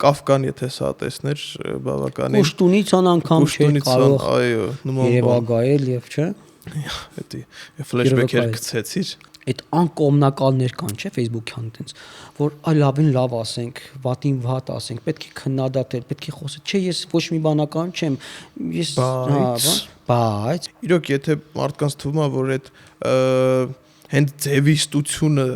Կավկան եթե սա տեսներ բավականին Կուշտունիցան անգամ չէ կարող այո նման երևակայել եւ չէ Էդի ֆլեշբեքեր գցեցիր այդ անկողմնակալներ կան չէ Facebook-յան այտենց որ այ լավին լավ ասենք վատին վատ ասենք պետք է քննադատել պետք է խոսել չէ ես ոչ մի բանական չեմ ես բայց իրոք եթե մարդկանց թվում է որ այդ հենց ձևիստությունը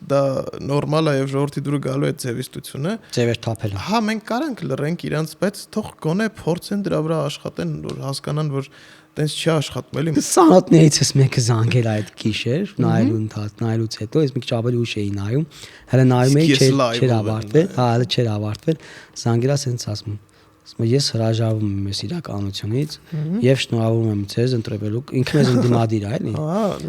դա նորմալ է եւ ժողովրդի դուրը գալու է ձևիստությունը ձևեր թափել հա մենք կարանք լռենք իրանց բայց թող գոնե փորձեն դրա վրա աշխատեն որ հասկանան որ տենց չի աշխատում էլի Սանոթներից ես մեկը զանգել այդ գիշեր նայելուց հետո ես մի քիչ ավելի ուշ էի նայում հələ նայում էի չէր ավարտվել հա հələ չէր ավարտվել զանգելա սենց ասում ես հրաժարվում եմ այս իրականությունից եւ շնորհավորում եմ ձեզ ընտրվելու ինքն ես ընդդիմադիր է էլի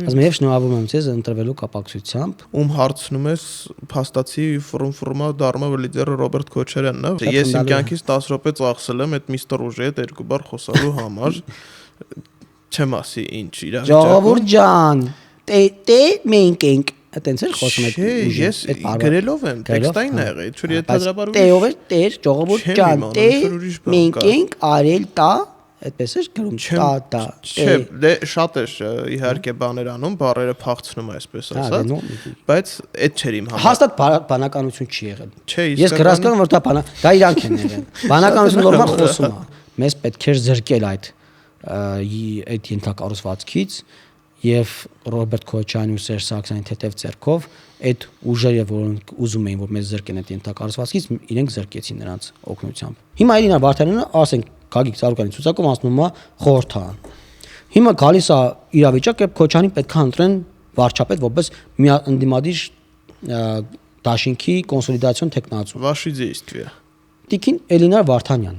ասում եւ շնորհավորում եմ ձեզ ընտրվելու կապակցությամբ ում հարցնում ես փաստացի ֆորումա դառնա որ լիդերը Ռոբերտ Քոչարյանն է ես իմ կյանքից 10 րոպե ծախսել եմ այդ միստր ուժի հետ երկու բառ խոսալու համար չեմ ասի ինչ իրավիճակում Ժողովուրդ ջան տե մենք ենք այտենց էլ խոսում եք ես գրելով եմ տեքստային ա եղել չէ ենթադրաբար տեով է տեր ժողովուրդ ջան տե մենք ենք արել տա այդպես է գրում տա չէ դե շատ է իհարկե բաներ անում բառերը փախցնում այսպես ասած բայց այդ չէր իմ համար հաստատ բանականություն չի եղել չէ ես գրասկանում որ դա իրանք են եղել բանականություն նորմալ խոսում է մեզ պետք էր զրկել այդ ենթակառուցվածքից եւ Ռոբերտ Քոչարյանի ու Սերժ Սարգսյանի թեթև ձեռքով այդ ուժերը որոնք ուզում էին որ մեզ զրկեն այդ ենթակառուցվածքից իրենք զրկեցին նրանց օգնությամբ հիմա Իրինա Վարդանյանը ասենք Գագիկ Ծառուկյանի ցուցակում ասնում է խորհրդան հիմա գալիս է իրավիճակ երբ Քոչարյանին պետք է ընտրեն վարչապետ որպես ընդդիմադիր դաշինքի կոնսոլիդացիոն տեխնացու Վաշի действия Տիկին Էլինա Վարդանյան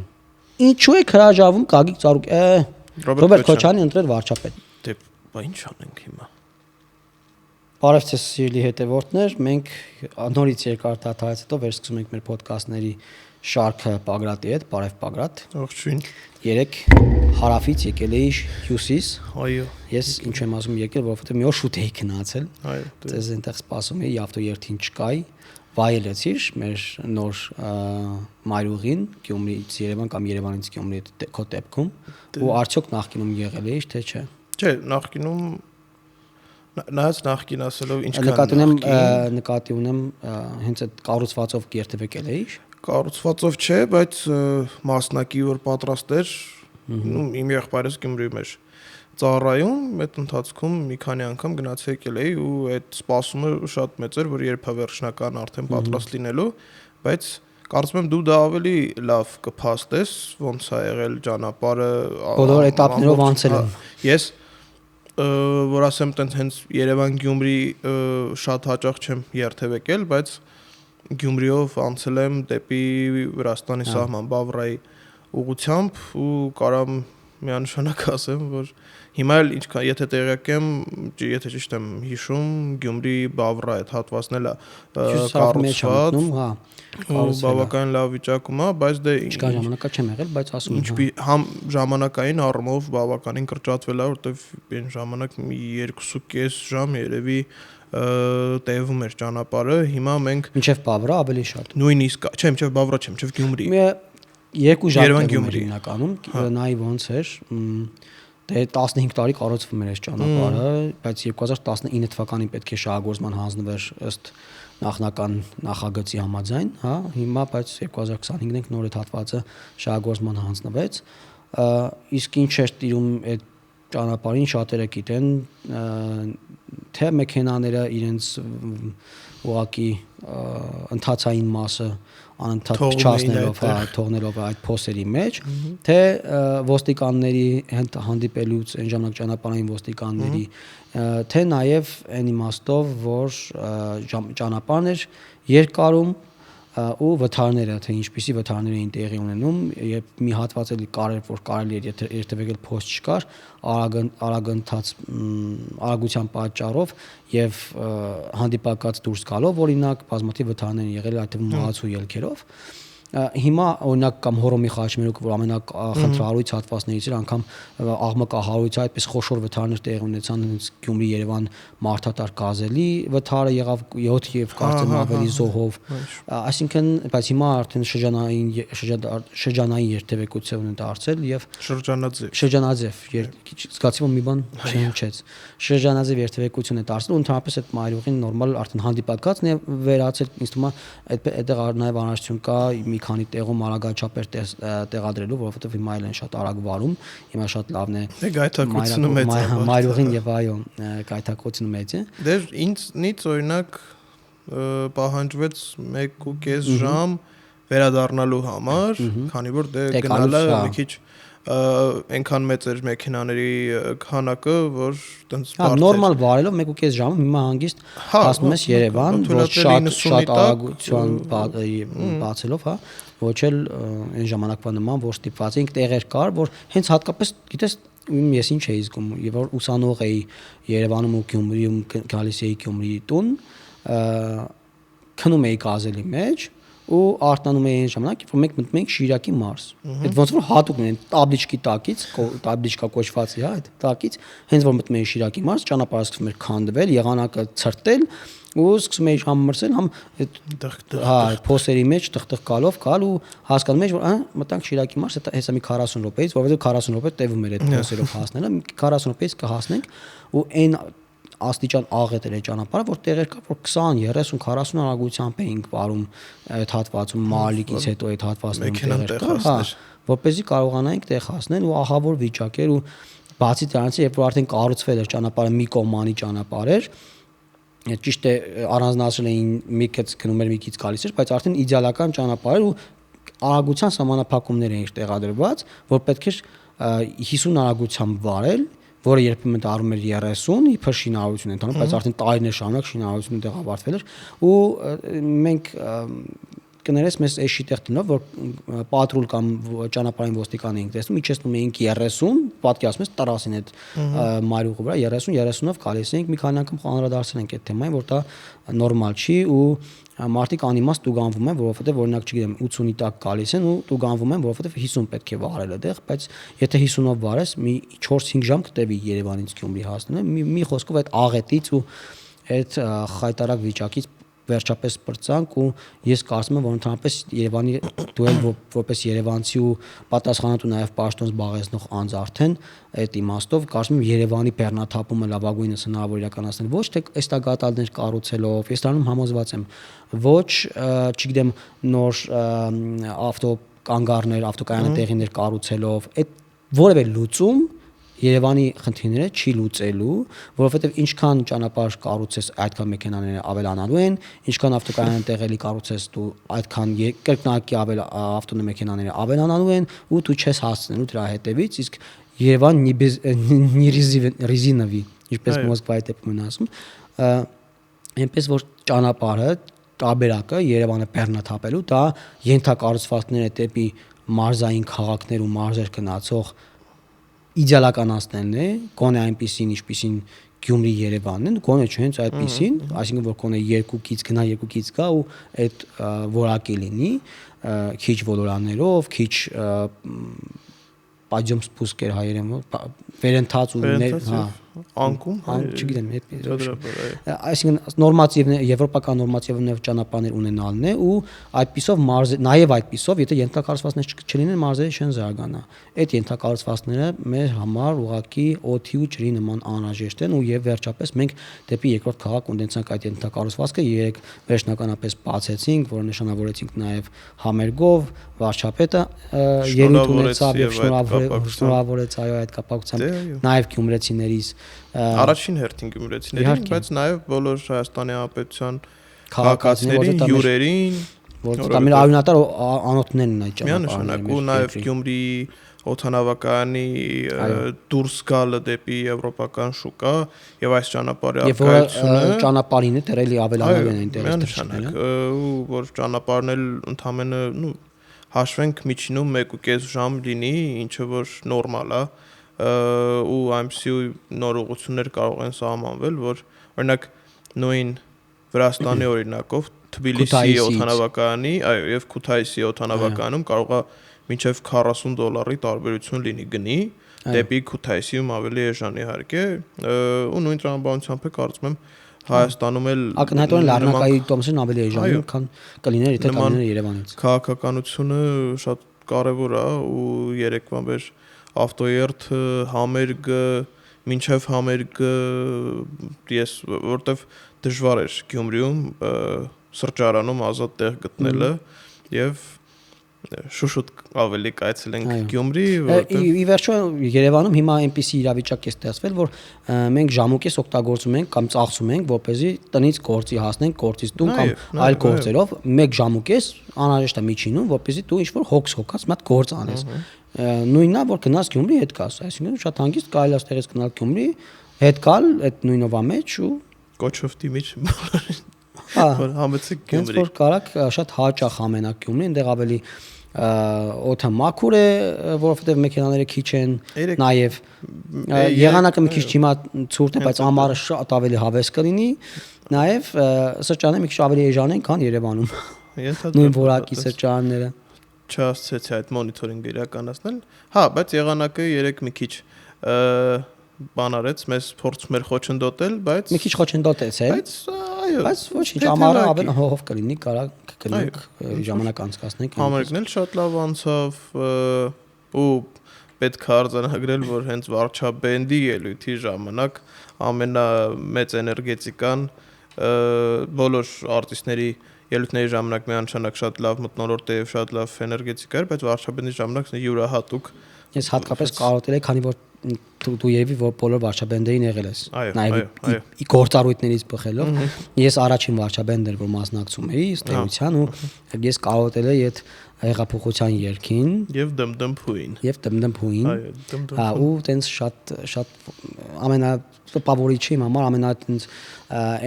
ինչու է հրաժարվում Գագիկ Ծառուկյանը Ռոբերտ Քոչարյանի ընտրել վարչապետ դե բա ինչ անենք հիմա Բարև ձեզ սիրելի հետևորդներ մենք նորից երկար դադարից հետո վերսկսում ենք մեր ոդկասթների շարքը Պագրատի հետ բարև Պագրատ ողջույն երեք հարավից եկել էի հյուսիս այո ես ինչ եմ ասում եկել որովհետեւ մի օր շուտ էի գնացել այո ձեզ այնտեղ սպասում էի ավտոերթին չկայի վայելեցիր մեր նոր մայրուղին Գյումրիից Երևան կամ Երևանից Գյումրի քո դեպքում ու արդյոք նախկինում եղել էի թե չէ Չէ, նախկինում նայած նախկին ասելով ինչքան նկատի ունեմ հենց այդ կառուցվածով կերտվեկել էի կառուցվածով չէ, բայց մասնակի որ պատրաստ էր իմ եղբայրս Գյումրիում էր ծառայում այդ ընթացքում մի քանի անգամ գնաց եկել էի ու այդ սպասումը շատ մեծ էր որ երբ վերջնական արդեն պատրաստ լինելու բայց կարծում եմ դու դա ավելի լավ կփաստես ոնց է եղել ճանապարհը բոլոր էտապներով անցել եմ ես որ ասեմ տենց հենց Երևան-Գյումրի շատ հաճախ չեմ երթևեկել, բայց Գյումրիով անցել եմ դեպի Վրաստանի սահման Բավրայի ուղությամբ ու կարամ միանշանակ ասեմ, որ հիմա էլ ինչքան եթե տեղյակ եմ, եթե ճիշտ եմ հիշում, Գյումրի Բավրա այդ հատվածն էլ կառուցված, բավական լավ վիճակում է, բայց դե ինչքան ժամանակա չեմ եղել, բայց ասում եմ համ ժամանակային առումով բավականին կրճատվել է, որտեվ այն ժամանակ մի 2.5 ժամ երևի տևում էր ճանապարհը, հիմա մենք մինչև Բավրա ավելի շատ։ Նույնիսկ, չէ, մինչև Բավրա չէ, մինչև Գյումրի։ Երկու ժամ հիմնականում, նայ ոնց էր, դե 15 տարի կառուցվում էր այս ճանապարհը, բայց 2019 թվականին պետք է շահագործման հանձնվեր ըստ նախնական նախագծի համաձայն, հա, հիմա բայց 2025-ին ենք նոր այդ հատվածը շահագործման հանձնվեց, իսկ ինչ էր տիրում այդ ճանապարհին շատերը գիտեն, թե մեքենաները իրենց ուղակի ընթացային մասը անընդհատ փչացնելով, թողնելով այդ փոսերի մեջ, թե ոստիկանների հետ հանդիպելուց այն ժամանակ ճանապարհային ոստիկանների, թե նաև այն իմաստով, որ ճանապարհն էր երկարում ու վթարները, թե ինչպիսի վթարներ էին տեղի ունենում, երբ մի հատված էլի որ կարելի էր երթևեկել փոս չկար, արագության պատճառով եւ հանդիպակաց դուրս գալով օրինակ բազմաթիվ վթարներ են եղել այդ թվում մահացու ելքերով հիմա օրինակ կամ Հորոմի խաչմերուկ, որ ամենախնդրահարույց հատվածներից էր, անգամ աղմկահարույց այդպես խոշոր վթարներ տեղի ունեցան, հենց Գյումրի-Երևան մարդատար գազելի վթարը եղավ 7 եւ կարծեմ ավելի զոհով, այսինքն բայց հիմա արդեն շրջանային երթևեկություն են դարձել եւ շրջանաձև զգացի որ մի բան չհնչեց, շրջանաձև երթևեկություն է դարձել ու ընդհանրապես այդ մայրուղին նորմալ արդեն հանդիպակացն է վերացել, ինձ թվում է այդտեղ նաեւ անհրաժեշտություն կա մի քանի տեղում արագաչափեր տեղադրելու, որովհետեւ հիմա էլ են շատ արագ վարում, հիմա շատ լավն է գայթակղությունը մեծ է մայրուղին եւ այո գայթակղությունը մեծ է դեր ինձնից օրինակ պահանջվեց 1.5 ժամ վերադառնալու համար, քանի որ դե գնալը մի քիչ այնքան մեծ էր մեքենաների քանակը, որ տենց բարդ էր։ Նորմալ վարելով 1.5 ժամը հիմա հանգիստ հասնում ես Երևան, որ շատ արագություն բացելով, հա, ոչ էլ այն ժամանակվա նման, որ ստիպված էինք տեղեր կար, որ հենց հատկապես, գիտես, ես ինչ էի զգում, եւ որ ուսանող էի Երևանում ու Գյումրիում գալիս էի Գյումրի տուն, քնում էի գազելի մեջ ու արտանում էի այն ժամանակ, որ մենք մտնում էինք Շիրակի մարզ։ Այդ ոնց որ հատուկ են տաբլիչկի տակից, տաբլիչկա կոչված է, հա, այդ տակից, հենց որ մտնում էի Շիրակի մարզ, ճանապարհը սկսում էր քանդվել, եղանակը ցրտել ու սկսում էի համ մրսել, համ հա, փոսերի մեջ տխտխ գալ ու հասկանում էի, որ մտանք Շիրակի մարզ, հեսա մի 40 րոպեից, որովհետեւ 40 րոպե տևում էր այդ փոսերով հասնելը, 40 րոպեից կհասնենք ու այն աստիճան աղետ էր ճանապարհը, որ տեղեր կա, որ 20, 30, 40 արագությամբ էինք վարում այդ հատվածում, Մալիկից հետո այդ հատվածներում տեղեր կա, հա, որպեսզի կարողանայինք տեղ հասնել ու ահավոր վիճակ էր ու բացի դրանից, երբ որ արդեն կառուցվել էր ճանապարհը մի կողմանի ճանապարհ էր, ճիշտ է առանձնացրել էին մի քիչ գնում էր մի քիչ գալիս էր, բայց արդեն իդեալական ճանապարհ էր ու արագության սահմանափակումներ էին տեղադրված, որ պետք էր 50 արագությամբ վարել, որը երբեմն դառնում էր 30, իբր շինարարություն են տանում, բայց արդեն տարիներ շարունակ շինարարությունը տեղավարտվել էր ու մենք կներես մեզ էշի տեղ տնով, որ պատրուլ կամ ճանապարհային ոստիկան էինք տեսնում, իջեցնում էինք 30, պատկերացնում ես տարասին այդ մայրուղի վրա 30-30-ով գալիս էինք, մի քանի անգամ անդրադարձել ենք այդ թեմային, որ դա նորմալ չի ու մարդիկ անիմաստ տուգանվում են, որովհետև օրինակ չգիտեմ 80-ի տակ գալիս են ու տուգանվում են, որովհետև 50 պետք է վարել այդտեղ, բայց եթե 50-ով վարես, մի 4-5 ժամ կտևի Երևանից Գյումրի հասնելը, մի խոսքով այդ աղետից ու այդ խայտարակ վիճակից վերջապես պրծանք ու ես կարծում եմ որ ընդհանրապես Երևանի դու էլ որպես երևանցի ու պատասխանատու նաև պաշտոն զբաղեցնող անձ արդեն այդ իմաստով կարծում եմ Երևանի բեռնաթափումը լավագույնս հնարավոր իրականացնել ոչ թե էստագադալներ կառուցելով, ես դառնում համոզված եմ, ոչ, չգիտեմ, նոր ավտոկանգառներ, ավտոկայանատեղիներ կառուցելով, այդ որևէ լուծում Երևանի խնդիրները չի լուծելու, որովհետև ինչքան ճանապարհ կառուցես, այդքան մեքենաները ավելանալու են, ինչքան ավտոկայան տեղելի կառուցես, դու այդքան կրկնակի ավտոմեքենաները ավելանալու են ու դու չես հասցնելու դրա հետևից, իսկ Երևան նիրիզինովի, ինչպես Մոսկվայի դեպքում են ասում, այնպես որ ճանապարհը, տարբերակը Երևանը բեռնաթափելու, դա ենթակառուցվածքները դեպի մարզային քաղաքներ ու մարզեր գնացող իդեալականացնելն է, գոնե այնպեսին, ինչպեսին Գյումրի Երևանն է, գոնե չէ հենց այդպեսին, այսինքն որ գոնե 2-ից գնա, 2-ից գա ու այդ որակի լինի, քիչ ոլորաններով, քիչ պատյոմ սպուսկեր հայերեն, վերընթաց ու հա անկում, չգիտեմ, այսինքն նորմատիվ եվրոպական նորմատիվներ ճանապարհներ ունենալն է ու այդպիսով նաև այդպիսով, եթե ենթակառուցվածքներ չլինեն, մարզերը չեն զարգանա։ Այդ ենթակառուցվածքները մեր համար ուղղակի օդի ու ջրի նման անհրաժեշտ են ու եւ վերջապես մենք դեպի երկրորդ քաղաք ունեցանք այդ ենթակառուցվածքը, երեք վերջնականապես բացեցինք, որը նշանավորեցինք նաև համերգով, վարչապետը ելույթ ունեցավ եւ շնորհավորեց այո այդ կապակցությամբ նաև գյումրեցիներից առաջին հերթին գյումրեցիներին, բայց նաև բոլոր Հայաստանի Հանրապետության քաղաքացիներին, հյուրերին, որտեղ դա մեր արյունատար անոթներն են այդ ճանապարհները։ Ու նաև Գյումրի օդանավակայանի դուրս գալը դեպի եվրոպական շուկա եւ այս ճանապարհի արկայությունը ճանապարհին է դեռելի ավելանալու են այնտեղ դրսից, ու որ ճանապարհն էլ ընդամենը, հաշվենք միջինում 1.5 ժամ լինի, ինչը որ նորմալ է, ու այնպիսի նոր ուղղություններ կարող են սահմանվել, որ օրինակ նույն Վրաստանի օրինակով Թբիլիսի օդանավակայանի, այո, եւ Քութայիսի օդանավակայանում կարող է մինչեւ $40 տարբերություն լինի գնի, դեպի Քութայիսիում ավելի էժան իհարկե, ու նույն տրամաբանությամբ է կարծում եմ Հայաստանում էլ ակնհայտորեն լեռնակայի տոմսերն ավելի էժան են, քան կլիներ եթե կլիներ Երևանից։ Քաղաքականությունը շատ կարևոր է ու երեկվա մեր ավտոերթը, համերգը, մինչև համերգը ես որտեվ դժվար էր Գյումրիում սրճարանում ազատ տեղ գտնելը եւ շուշուտ ավելի կայցելենք Գյումրի, որտեղ ի վերջո Երևանում հիմա այնպիսի իրավիճակ է ստեղծվել, որ մենք ժամուկես օգտագործում ենք կամ ծախսում ենք, որպեսզի տնից գործի հասնենք, գործից տուն կամ այլ գործերով, 1 ժամուկես անհրաժեշտ է միջինում, որպեսզի դու ինչ-որ հոգս մի հատ գործ անես։ Նույնն է, որ գնաս Գյումրի հետ գաս, այսինքն շատ հանգիստ կարելի է ստեղից գնալ Գյումրի, հետ գալ այդ նույնովա մեջ ու կոչովտի մեջ որ համեցեք Գյումրի։ Որ կարակ շատ հաճախ ամենակ Գյումրի, այնտեղ ավելի օդը մաքուր է, որովհետև մեքենաները քիչ են, նաև եղանակը մի քիչ հիմա ցուրտ է, բայց ամառը շատ ավելի հավես կլինի, նաև սրճարանները մի քիչ ավելի էժան են, քան Երևանում։ Նույն որակի սրճարանները չհասցրեցի այդ մոնիթորինգը իրականացնել։ Հա, բայց եղանակը երեք մի քիչ բան արեց, մեզ փորձում էր խոչընդոտել, բայց մի քիչ խոչընդոտեց, է։ Բայց ոչինչ, ամառը ավելի հողով կլինի, կարա գնանք ժամանակ անցկացնենք։ Համերգն էլ շատ լավ անցավ ու պետք է արձանագրել, որ հենց Վարչաբենդի ելույթի ժամանակ ամենամեծ էներգետիկան բոլոր արտիստների ելույթների ժամանակ միանշանակ շատ լավ մթնոլորտ է եւ շատ լավ էներգետիկա էր, բայց Վարչաբենդի ժամանակ յուրահատուկ ես հատկապես կարոտել եմ, քանի որ դու երևի որ բոլոր վարչաբենդերին եղել ես, նաև գործառույթներից բխելով։ Ես առաջին վարչաբենդն էր, որ մասնակցում էի ըստ էության, ու ես կարոտել եմ այդ հեղափոխության երգին եւ դմդմփուին։ Հա, ու տենց շատ ամենատպավորիչի իմ համար ամենատենց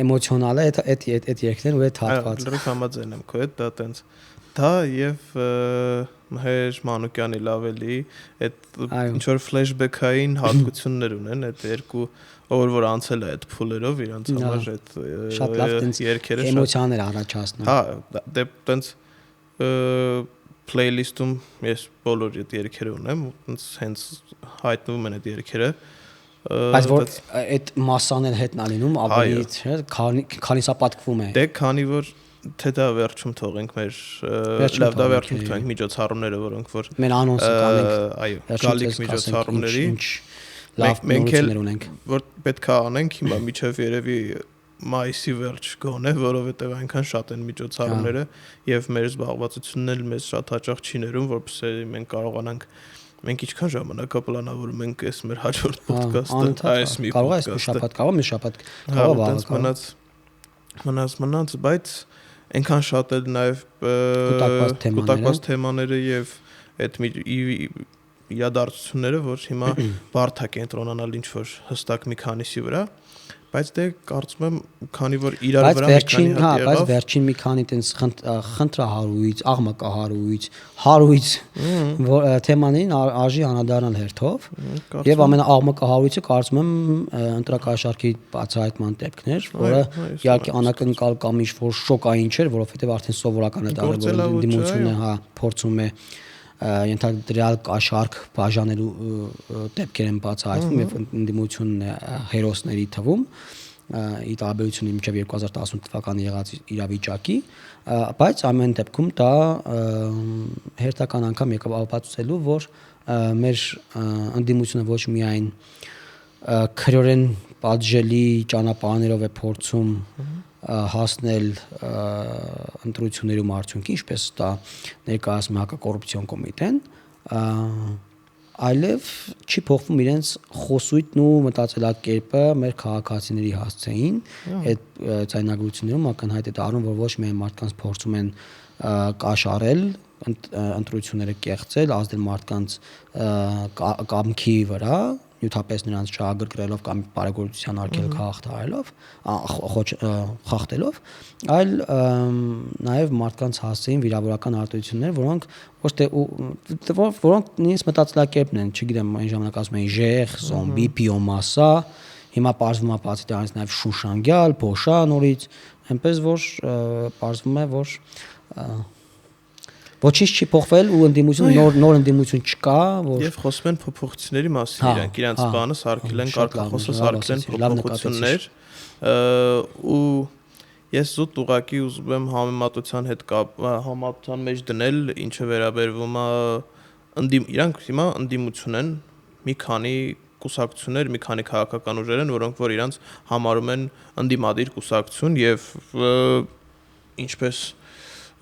էմոցիոնալը այդ երգներն ու այդ հատվածը։ Լրիվ համաձայն եմ քո հետ, դա տենց դա եւ Մհեր Մանուկյանի լավելի այդ ինչ որ ֆլեշբեքային հատկություններ ունեն այդ երկու որ անցել է այդ փուլերով իրանց համար այդ շատ լավ տենց երգերը էմոցիաներ առաջացնում։ Հա, դե տենց playlist-ում ես բոլոր այդ երգերը ունեմ, տենց հենց հայտնվում են այդ երգերը։ Բայց որ այդ մասսան էլ հետն ալինում ավելի չէ, քանի սա պատկվում է։ Դե քանի որ թե դա վերջում թողենք մեր լավ դա վերջում թողենք միջոցառումները, որոնք որ մեր անոնսը կանենք, այո, գալիք միջոցառումների լավ նորություններ ունենք, որ պետք է անենք հիմա միջև երևի մայիսի վերջ գոնե, որովհետև այնքան շատ են միջոցառումները եւ մեր զբաղվածությունն էլ մեզ շատ հաճախ չի ներում, որպեսզի մենք կարողանանք մենք ինչքան ժամանակ պլանավորում ենք այս մեր հաջորդ ոդքասթը, այս մի կարող է շաբաթ, կարող մի շաբաթ, կարող մնաց, բայց այնքան շատ էլ նաև կուտակված թեմաները եւ այդ իրադարձությունները, որ հիմա բարդ է կենտրոնանալ ինչ որ հստակ մի քանիսի վրա, բայց դե կարծում եմ քանի որ իրար վրա մի քանի հատ եղավ, բայց վերջին մի քանի տենց խնդրահարույց, աղմկահարույց, հարույց թեմաներին արժի անդրադառնալ հերթով եւ ամենաաղմկահարույցը կարծում եմ ընտրակաշարքի բացահայտման դեպքներ, որը իհարկե անակնկալ կամ ինչ որ շոկային չէր, որովհետեւ արդեն սովորական է դարձել, որ ընդդիմությունը հա փորձում է ենթադրյալ կաշառք բաժանելու դեպքեր են բացահայտվում եւ ընդդիմությունն է հերոսների թվում ի տարբերություն մինչեւ 2018 թվականի եղած իրավիճակի, բայց ամեն դեպքում դա հերթական անգամ եկավ ապացուցելու, որ մեր ընդդիմությունը ոչ միայն քրորեն պատժելի ճանապարհներով է փորձում հասնել ընտրություններում արդյունքի, ինչպես դա ներկայացնում է հակակոռուպցիոն կոմիտեն, այլև չի փոխվում իրենց խոսույթն ու մտածելակերպը մեր քաղաքացիների հասցեին այդ ցայնագրություններում ակնհայտ է դառնում, որ ոչ միայն մարդկանց փորձում են կաշառել, ընտրությունները կեղծել, ազդել մարդկանց կամքի վրա, նյութապես նրանց չագրգռելով կամ բարեգործության արգելք խախտելով, այլ նաև մարդկանց հասցեին վիրավորական արտահայտություններ, որոնք ոչ թե որոնք նույնիսկ մտածելակերպն են, չգիտեմ, այն ժամանակ ասում էին ժեղ, զոմբի, բիոմասա, հիմա պարզվում է բացի դրանից նաև շուշանգյալ, փոշա նորից, այնպես որ պարզվում է, որ ոչինչ չի փոխվել ու ընդդիմություն նոր ընդդիմություն չկա, որ եւ խոսում են փոփոխությունների մասին, իրանց բանը սարքել են կարգախոսը սարքել են փոփոխություններ ու ես զուտ ուղակի ուզում եմ համեմատության հետ համեմատության մեջ դնել ինչը վերաբերվում է իրանք հիմա ընդդիմություն են մի քանի կուսակցություններ, մի քանի քաղաքական ուժեր են, որոնք որ իրանց համարում են ընդդիմադիր կուսակցություն եւ ինչպես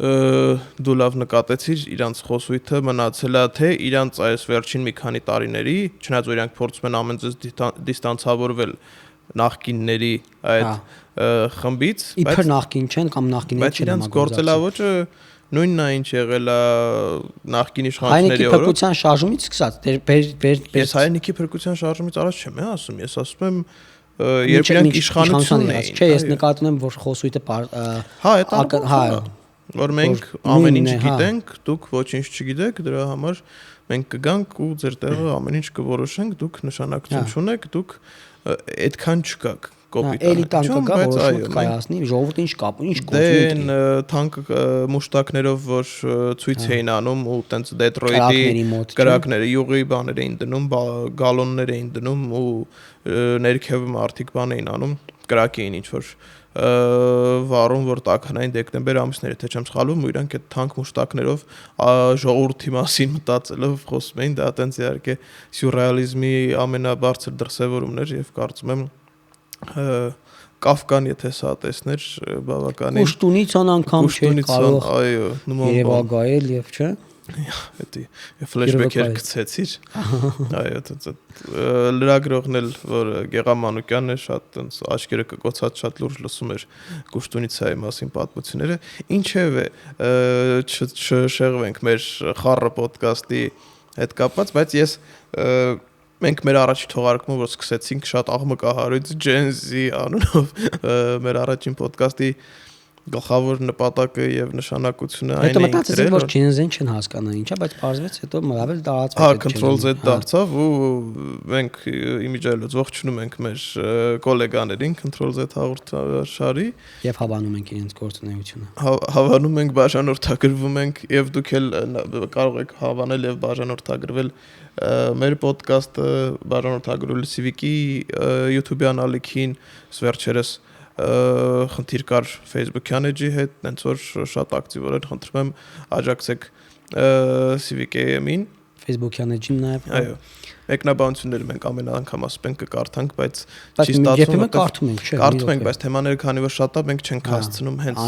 դու լավ նկատեցիր, իրանց խոսույթը մնացել է թե իրանց այս վերջին մի քանի տարիների, չնայած որ իրանք փորձում են ամենից դիստանցավորվել նախկինների այդ խմբից, իբր նախկին չեն կամ նախկիններ չեն, բայց իրանց գործելավոճը նույնն է ինչ եղել է նախկին իշխանությունների օրոք։ Հայնիկի փրկության շարժումից սկսած, ես հայնիկի փրկության շարժումից առաջ չեմ ասում, ես ասում եմ երբ իրանք իշխանություն էին։ Չէ, ես նկատում եմ, որ խոսույթը որ մենք ամեն ինչ գիտենք, դուք ոչինչ չգիտեք, դրա համար մենք կգանք ու ձեր տեղը ամեն ինչ կորոշենք, դուք նշանակություն չունեք, դուք այդքան չկաք կոպիտ։ Էլիտան կգա, որոշում կայացնի, ժողովուրդը ինչ կապ, ինչ կոչում ունի։ Թանկ մուշտակներով որ ցույց էին անում ու տենց Դեթրոյթի կրակները, յուղի բաներ էին դնում, գալոններ էին դնում ու ներքևում արդիկ բան էին անում, կրակ էին ինչ որ վարում, որ տաքանային դեկտեմբեր ամիսները, թե չեմ սխալվում, ու իրանք այդ թանկ մուշտակներով ժողովրդի մասին մտածելով խոսում էին, դա տենց իհարկե սյուրռեալիզմի ամենաբարձր դրսևորումն էր եւ կարծում եմ Կաֆկան եթե սա տեսներ բավականին Պուշտունիցան անգամ չէր կարող այո նման երևակայել եւ չէ Էդի ֆլեշբեքեր գցեցիր այո լրագրողն էլ որ Գեղամանուկյանն է շատ տենց աչքերը կկոցած շատ լուրջ լսում էր Պուշտունիցայի մասին պատմությունները ինչևէ չշեղվենք մեր խառը ոդկասթի հետ կապված բայց ես մենք մեր առաջին թողարկումը որ սկսեցինք շատ աղմկահարույց Gen Z անունով մեր առաջին ոդկասթի գլխավոր նպատակը եւ նշանակությունը այն է։ Հետո մտածեցին որ Gen Z-ն չեն հասկանում ինչա, բայց պարզվեց հետո մռավել տարածված է։ Control-Z դարձավ ու մենք իմիջիայլոց ողջունում ենք մեր գոլեգաներին Control-Z հաղորդաշարի եւ հավանում ենք իրենց գործունեությունը։ Հավանում ենք, բաժանորդագրվում ենք եւ դուք էլ կարող եք հավանել եւ բաժանորդագրվել մեր ոդկասթը բաժանորդագրել Civic-ի YouTube-յան ալիքին վերջերս խնդիր կար Facebook-յան էջի հետ, այնց որ շատ ակտիվորեն խնդրում եմ աջակցեք Civic-ին Facebook-յան էջին նաև այո մեկնաբանությունները մենք ամեն անգամ ասում ենք կկարդանք, բայց չի ստացվում, կարդում ենք, չէ։ Կարդում ենք, բայց թեմաները քանի որ շատ է, մենք չենք հասցնում հենց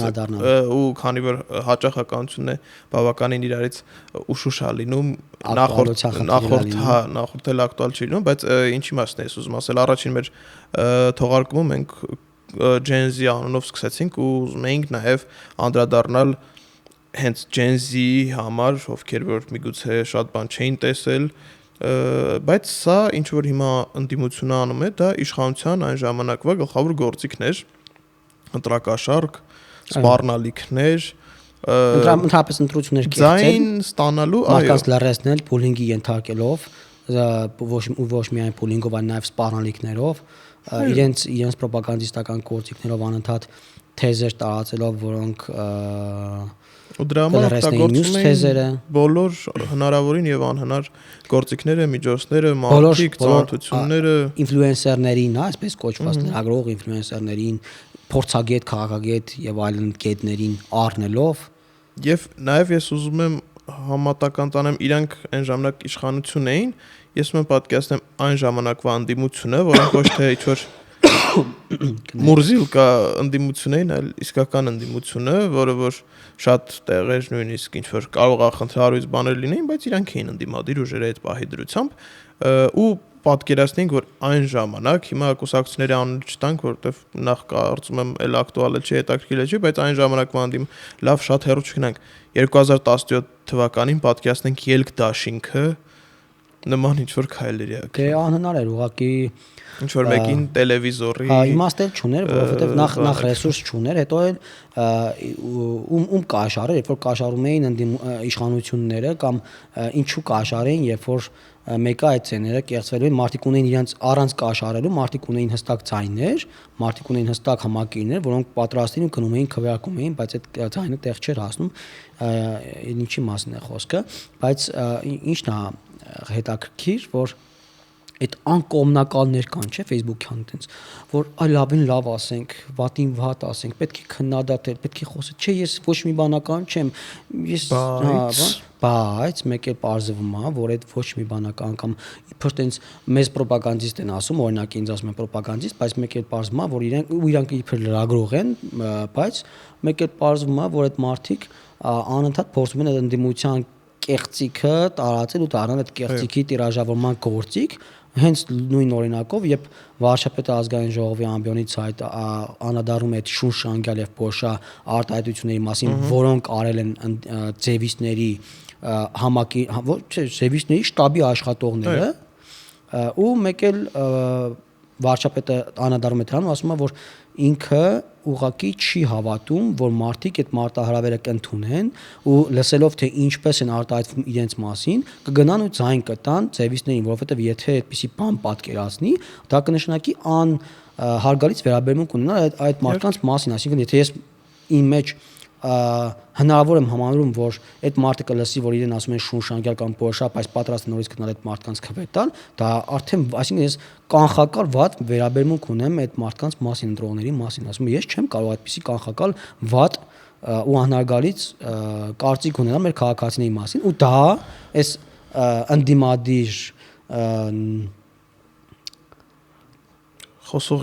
ու քանի որ հաճախականությունն է բավականին իրարից ուշուշ է լինում, նախորդ էլ ակտուալ չի լինում, բայց ինչի մասն է ես ուզում ասել, առաջին մեր թողարկումը մենք Gen Z անունով սկսեցինք ու ուզում էինք նաև անդրադառնալ հենց Gen Z-ի համար, ովքեր որ միգուցե շատ բան չէին տեսել, բայց սա ինչ որ հիմա ընդդիմությունը անում է, դա իշխանության այն ժամանակվա գլխավոր գործիքն էր, ընտրակաշարք, սպառնալիքներ, ընդհանրապես ընտրություններ կերտել, ձայն ստանալու, այո, մարդկանց լրացնել փուլինգի ենթարկելով, ոչ միայն փուլինգով, այլ նաև սպառնալիքներով, իրենց ռոպագանդիստական գործիքներով անընդհատ թեզեր տարածելով, որոնք ու դրա համար օգտագործում էին բոլոր հնարավորին եւ անհնար գործիքները, միջոցները, մարդիկ, ծանոթությունները, ինֆլուենսերներին, այսպես կոչված լրագրող ինֆլուենսերներին, փորձագետ, քաղաքագետ եւ այլն կետներին առնելով եւ նաեւ ես ուզում եմ համատական տանեմ իրանք այն ժամանակ իշխանություն էին, ես մեն պատկերացնեմ այն ժամանակվա ընդդիմությունը, որոնք ոչ թե ինչ-որ Մուրզիլկա ընդդիմություն էին, այլ իսկական ընդդիմությունը, որը որ շատ տեղեր նույնիսկ ինչ որ կարող է խնդրահարույց բաներ լինեին, բայց իրանք էին ընդդիմադիր ուժերը այդ պահի դրությամբ ու պատկերացնենք որ այն ժամանակ հիմա կուսակցությունների անունը չտանք, որովհետև նախ կարծում եմ էլ ակտուալ չի, հետաքրքիր չի, բայց այն ժամանակվա ընդդիմ լավ շատ հեռու չգնանք 2017 թվականին պատկերացնենք ելք դաշինքը նման ինչ-որ քայլերի ա։ Դե անհնար էր ուղղակի ինչ-որ մեկին տելևիզորի իմաստ էլ չուներ, որովհետև նախ ռեսուրս չուներ, հետո էլ ում կաշառեր, երբ որ կաշառում էին իշխանությունները կամ ինչու կաշառեին, երբ որ մեկը այդ ցեները կեղծվելու են, մարդիկ ունեին իրենց առանց կաշառելու, մարդիկ ունեին հստակ ցայներ, մարդիկ ունեին հստակ համակիրներ, որոնք պատրաստ էին ու գնում էին քվեարկում էին, բայց այդ ցայնը տեղ չէր հասնում, ինչի մասին է խոսքը, բայց ինչն է հետաքրքիր, որ այդ անկողմնակալներ կան, չէ, Facebook-յան այդպես, որ այ լավ ասենք, վատին վատ ասենք, պետք է քննադատել, պետք է խոսել, չէ, ես ոչ մի բանական չեմ, ես բայց մեկ էլ պարզվում է, որ այդ ոչ մի բանական կամ իբր տենց մեծ ռոպագանդիստ են ասում, օրինակ ինձ ասում են ռոպագանդիստ, բայց մեկ էլ պարզվում է, որ իրանք իբր լրագրող են, բայց մեկ էլ պարզվում է, որ այդ մարդիկ անընդհատ փորձում են այդ ընդդիմության կեղծիքը տարածել ու դառնալ այդ կեղծիքի տիրաժավորման գործիք, հենց նույն օրինակով, երբ վարչապետը ազգային ժողովի ամբիոնից այդ անդրադառնում է այդ շունչ անգյալ եւ փոշա արտահայտությունների մասին, որոնք արել են ձևիստների ձևիստների շտաբի աշխատողները, ու մեկ էլ վարչապետը անդրադառնում է դրան ու ասում է, որ ինքը ուղղակի չի հավատում, որ մարդիկ այդ մարտահրավերը կընդունեն ու լսելով թե ինչպես են արտահայտվում իրենց մասին, կգնան ու ձայն կտան ձևիստներին, որովհետև եթե այդպիսի բան պատկերացնի, դա կնշանակի հարգալից վերաբերմունք ունենալ այդ մարդկանց մասին, այսինքն եթե ես իմ մեջ հնարավոր եմ համարում, որ այդ մարդը կլսի, որ իրեն ասում են շունշանգյալ կամ փոշա, բայց պատրաստ են նորից գնալ այդ մարդկանց քվե տալ, դա արդեն, այսինքն ես կանխակալ վատ վերաբերմունք ունեմ այդ մարդկանց մասին, ընտրողների մասին, ասում եմ, ես չեմ կարող այդպիսի կանխակալ վատ ու անհարգալից կարծիք ունենալ մեր քաղաքացիների մասին, ու դա այս ընդդիմադիր խոսող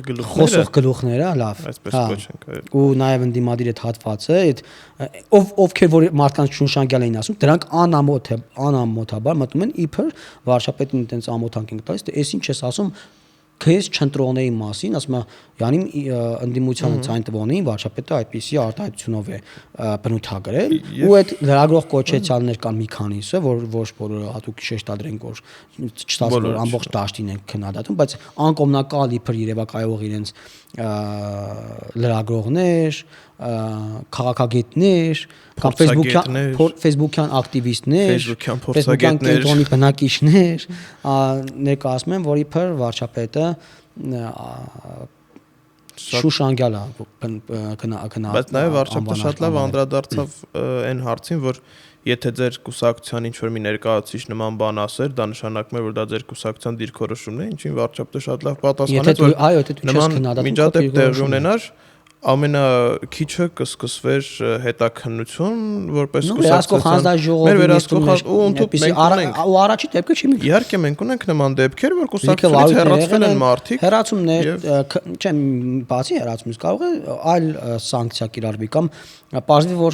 գլուխները, լավ, այսպես կոչենք, ու նաև ընդդիմադիր այդ հատվածը, այդ ովքեր որ մարդկանց շունշանգյալ էին ասում, դրանք անամոթաբար մտնում են իբր վարչապետին այդպես ամոթանք են տալիս, թե այս ինչ ես ասում քեզ չընտրողների մասին, ասում եմ, յանի ընդդիմությանը ցայն տվոնին վարչապետը այդպիսի արտահայտությունով է բնութագրել, ու այդ լրագրող կոչեցյալներ կան մի քանիսը, որ ոչ բոլորը հատուկ շեշտադրենք, որ չստացվում որ ամբողջ դաշտին են քննադատում, բայց անկողմնակալ իբր երևակայող իրենց լրագրողներ, քաղաքագետներ, կամ Facebook-յան ակտիվիստներ, Facebook-յան կենտրոնի բնակիչներ ներկայացնում են, որ իբր վարչապետը շուշանգյալ է բայց նաև վարչապետը շատ լավ անդրադարձավ այն հարցին, որ եթե ձեր կուսակցության ինչ-որ մի ներկայացուցիչ նման բան ասեր, դա նշանակում է, որ դա ձեր կուսակցության դիրքորոշումն է, ինչին վարչապետը շատ լավ պատասխանեց, որ նման միջադեպ տեղի ունենար, ամենաքիչը կսկսվեր հետաքննություն, որպես կուսակցության մեր վերահսկող ու ընդհանուր ու առաջի դեպքը չի մի իհարկե մենք ունենք նման դեպքեր, որ կուսակցությունից հեռացվել են մարդիկ, հեռացումներ, չեմ, բացի հեռացումից կարող է այլ սանկցիա կիրառվի կամ պարզվի, որ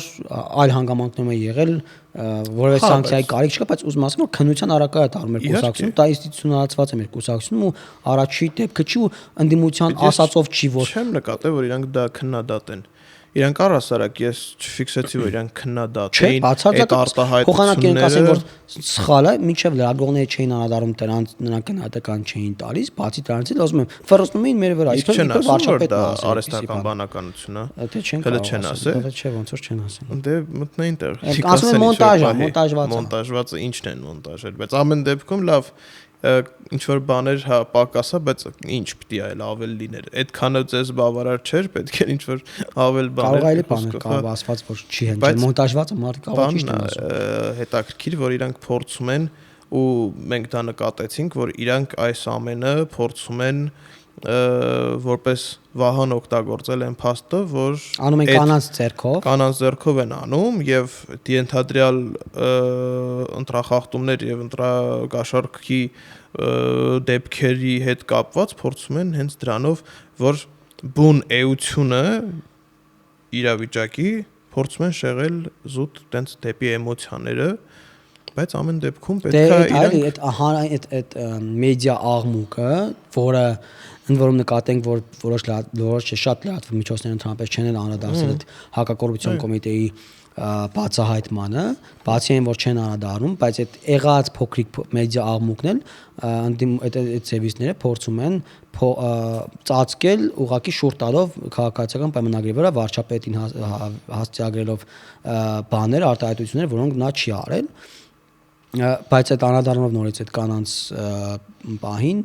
այլ հանգամանքներում է եղել, որևէ սանկցիայի կարիք չկա, բայց ուզում ասեմ, որ քննության առարկա է դառնում մեր կուսակցությունում, դա ինստիտուցիոնալացված է մեր կուսակցությունում ու առաջի դեպքը չի ու ընդդիմության ասածով չի, որ չեմ նկատել, որ իրանք դա քննադատեն։ Իրանք առասարակ ես չֆիքսեցի, որ իրանք քննադատեին այդ արտահայտությունները, ասեն, որ սխալ է, մինչև լրագրողները չէին անդրադառնում դրանց, նրանք գնահատական չէին տալիս, բացի դրանից էլ ասում եմ, ֆռոսնում էին մեր վրա, իբր վարչապետն է արհեստական բանականություն է։ Թե չեն կարող չեն ասել, չէ, ոնց որ չեն ասել։ Դե մտնեին տեղ։ Ասում են մոնտաժ է, մոնտաժված է։ Մոնտաժվածը ինչն են մոնտաժել, բայց ամեն դեպքում լավ ինչ որ բաներ հա պակասա, բայց ինչ պիտի այլ ավել լիներ։ Այդքանը ձեզ բավարար չէր, պետք է ինչ որ ավել բաներ։ Կարող այլ բաներ կարող ասված, որ չի հնչել, մոնտաժվածը մարդիկ կարող ճիշտ են ասում։ Հետաքրքիր, որ իրանք փորձում են ու մենք դա նկատեցինք, որ իրանք այս ամենը փորձում են որպես վահան օգտագործել են փաստը, որ անում են կանանց ձեռքով են անում եւ ենթադրյալ ընտրախախտումներ եւ ընտրակաշառքի դեպքերի հետ կապված փորձում են հենց դրանով, որ բուն էությունը իրավիճակի փորձում են շեղել զուտ տենց դեպի էմոցիաները, բայց ամեն դեպքում պետք է այդ մեդիա աղմուկը, որը ընդ որում նկատենք, որ որոշ շատ լրատվամիջոցներ ընդհանրապես չեն անդրադարձել այդ հակակոռուպցիոն կոմիտեի բացահայտմանը, բացի այն որ չեն անդրադառնում, բայց այդ եղած փոքրիկ մեդիա աղմուկն էլ այդ սերվիսները փորձում են ծածկել ուղղակի շուրջ տալով քաղաքացիական պայմանագրի վրա վարչապետին հասցեագրելով բաներ, արտահայտություններ, որոնք նա չի արել, բայց այդ անդրադառնալով նորից այդ կանանց պահին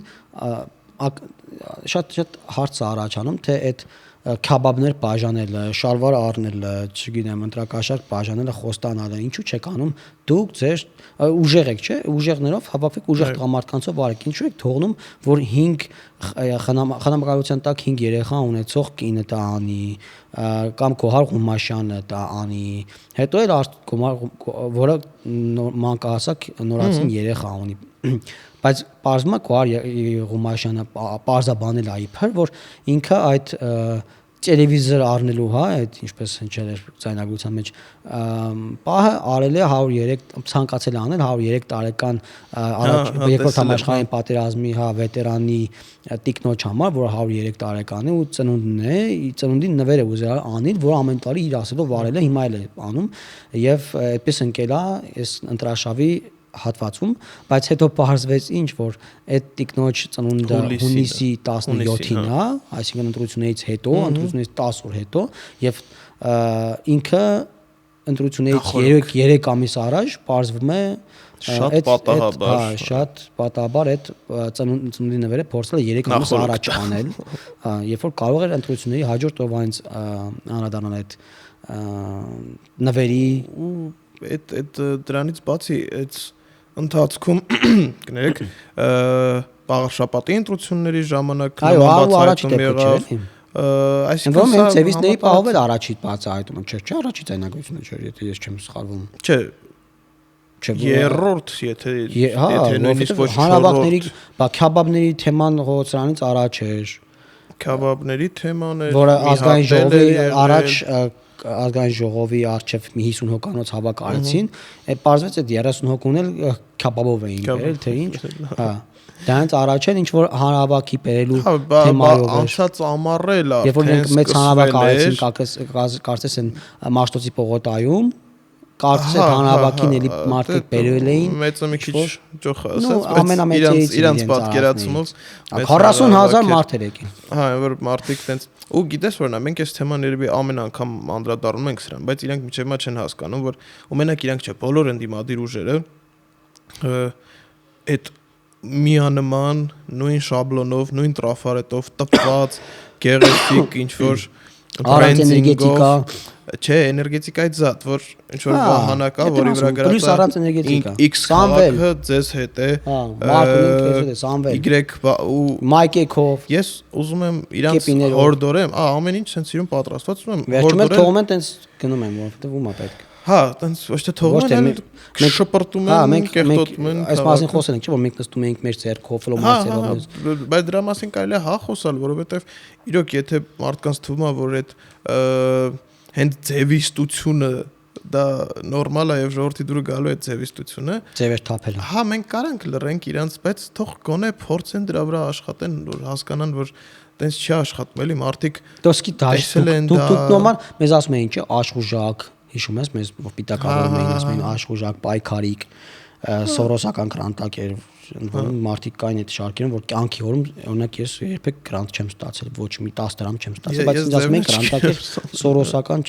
շատ հարց է առաջանում, թե այդ քաբաբներ բաժանելը, շալվար առնելը, չգիտեմ, ընտրակաշարք բաժանելը, խոստանալը, ինչու չեք անում դուք ձեր ուժեղ եք, չէ՞, ուժեղներով հավաքվեք, ուժեղ տղամարդկանցով արեք, ինչու եք թողնում, որ 5 խնամակալության տակ 5 երեխա ունեցող կինը դա անի, կամ Գոհար Ղումաշյանը դա անի, հետո էլ որը մանկահասակ նորածին երեխա ունի, բայց պարզվում է Գոհար Ղումաշյանը պարզաբանել է իբր, որ ինքը այդ տելևիզոր առնելու, հա, այդ ինչպես հնչել էր ձայնագրության մեջ, պահը արել է 103 ցանկացել է անել 103 տարեկան երկրորդ համաշխարհային պատերազմի, հա, վետերանի տիկնոջ համար, որ 103 տարեկան է ու ծնունդն է, ծնունդին նվեր է ուզել անել, որ ամեն տարի իր ասելով վարել է, հիմա էլ է անում եւ այդպես ընկել է այս ընտրաշավի հատվածում, բայց հետո պարզվեց ինչ, որ այդ տիկնոջ ծնունդը հունիսի 17-ին է, այսինքն ընտրությունից հետո, ընտրությունից 10 օր հետո, եւ ինքը ընտրությունից 3 ամիս առաջ պարզվում է շատ պատահաբար այդ ծնունդի նվերը փորձել է 3 ամիս առաջ անել, երբ որ կարող էր ընտրությունների հաջորդ օրվանից անդրադառնալ այդ նվերի այդ դրանից բացի այդ ընթացքում կներեք բաղարշապատի ընտրությունների ժամանակ բացահայտում եղավ, այսինքն սա սերվիսների պահով էլ առաջի բացահայտումը չէ, առաջի ձայնագրությունը չէ, եթե ես չեմ սխալվում։ Չէ, երրորդ, եթե նույնիսկ ոչ հանրավակների, քաբաբների թեման Ղոհոցյանից առաջ էր։ Քաբաբների թեման էր, որը ազգային ժողովի առաջ ազգային ժողովի արչև մի 50 հոկանոց հավաք արեցին, այդ պարզվեց այդ 30 հոգուն էլ քաբաբով էին բերել, թե ինչ, հա։ Դրանից առաջ էլ ինչ որ հանրավակի բերելու թեմայով էր։ Անցած ամառել է, երբ որ մեծ հանրավակ արեցին, կարծես են Մաշտոցի պողոտայում, կարծես է հանրավակին էլի մարդիկ բերել էին։ Մեծը մի քիչ ճոխ ասած, իրանց պատկերացումով 40000 մարդ էր եկել։ Հա, որ մարդիկ տենց ու գիտես որն է, մենք այս թեման երևի ամեն անգամ անդրադառնում ենք սրան, բայց իրանք միջև մա չեն հասկանում, որ ու մենակ իրանք չէ, բոլոր ընդդիմադիր ուժերը այդ միանման նույն շաբլոնով, նույն տրաֆարետով տպված գեղեցիկ ինչ որ էներգետիկա, չէ, էներգետիկայից զատ, որ ինչ որ վահանակ է, որի վրա գրած է առանց էներգետիկա, X քաղաքը ձեզ հետ է, Y ու Մայքեքով, ես ուզում եմ իրանց հորդորեմ, ամեն ինչ sense իրում պատրաստված ուզում եմ վերջում էլ թողում են տենց գնում են, որովհետև ում է պետք։ Հա, տենց ոչ թե թողում են, շփրտում են, կեղտոտում են։ Այս մասին խոսել ենք, չէ՞ որ մենք նստում էինք մեր ձեռքով, ֆլոմասերով։ Բայց դրա մասին կարելի է հա խոսալ, որովհետև իրոք եթե մարդկանց թվում է, որ այդ հենց ձևիստությունը դա նորմալ է եւ ժողովրդի դուրը գալու է ձևիստությունը ձևեր թափել։ Հա, մենք կարանք լռենք իրանց, բայց թող գոնե փորձեն դրա վրա աշխատեն, որ հասկանան, որ տենց չի աշխատում, էլի մարդիկ դոսկի դաշտել են դա։ Դուք նորմալ մեզ ասում էին, չէ, աշխուժակ, հիշում ես, մեզ պիտակավորում էին, ասում էին աշխուժակ, պայքարիկ, սորոսական կրանտակ էր, մարդիկ կային այդ շարքերում, որ կյանքի օրում օրինակ ես երբեք գրանտ չեմ ստացել, ոչ մի 10 դրամ չեմ ստացել, բայց ինձ ասում են գրանտակ է սորոսական,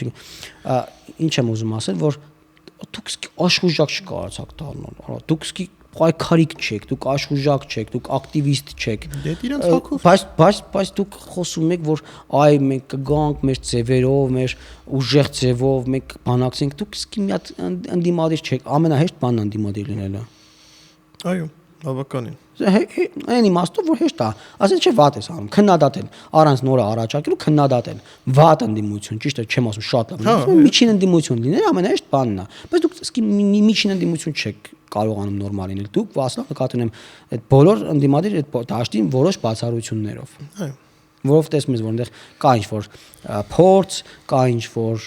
ինչ եմ ուզում ասել, որ դուք աշխուժակ չկարողացաք դառնալ, դուք պայքարիկ չեք, դուք աշխուժակ չեք, դուք ակտիվիստ չեք, բայց դուք խոսում եք, որ այ մենք կգանք մեր ձևերով, մեր ուժեղ ձևով, մենք բանակցենք, դուք իսկի մի հատ ընդդիմադիր չեք, ամենահեշտ բանն ընդդիմադիր լինելը։ Այո, բավականին։ Այն իմաստով որ հեշտ է, ասես չէ վատ ես անում, քննադատել, առանց նորը առաջարկելու քննադատել, վատ ընդդիմություն, ճիշտ է, չեմ ասում շատ լավ, միջին ընդդիմություն լինել ամենահեշտ բանն է, բայց դուք իսկի միջին ընդդիմություն չեք կարողանում նորմալ լինել, դուք վասնավ նկատի ունեմ այդ բոլոր ընդդիմադիր այդ դաշտին որոշ բացառություններով։ Այո։ Որովհետև տեսնում ես որ այնտեղ կա ինչ-որ փորձ, կա ինչ-որ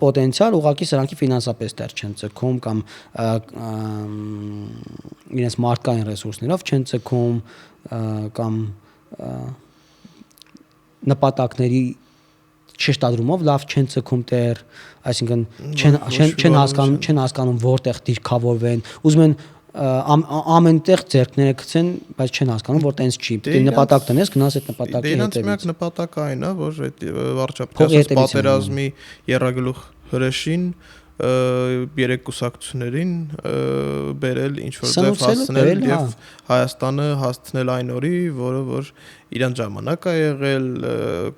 պոտենցիալ, ուղղակի սրանքի ֆինանսապես դեռ չեն ցկում կամ իրենց մարդկային ռեսուրսներով չեն ցկում կամ նպատակների շեշտադրումով լավ չեն ցկում տեր, այսինքն չեն հասկանում որտեղ դիրքավորվեն, ուզում են ամենտեղ ձեռքները գցեն, բայց չեն հասկանում որ տենց չի։ Պետք է նպատակ տնես, գնաս այդ նպատակի հետևից։ Դրանց միակ նպատակը այն է, որ այդ վարչապետի պատերազմի երրագլուխ հրեշին երեք կուսակցություններին բերել ինչ որ ձև հասցնել եւ Հայաստանը հասցնել այն օրի, որը որ իրան ժամանակ է եղել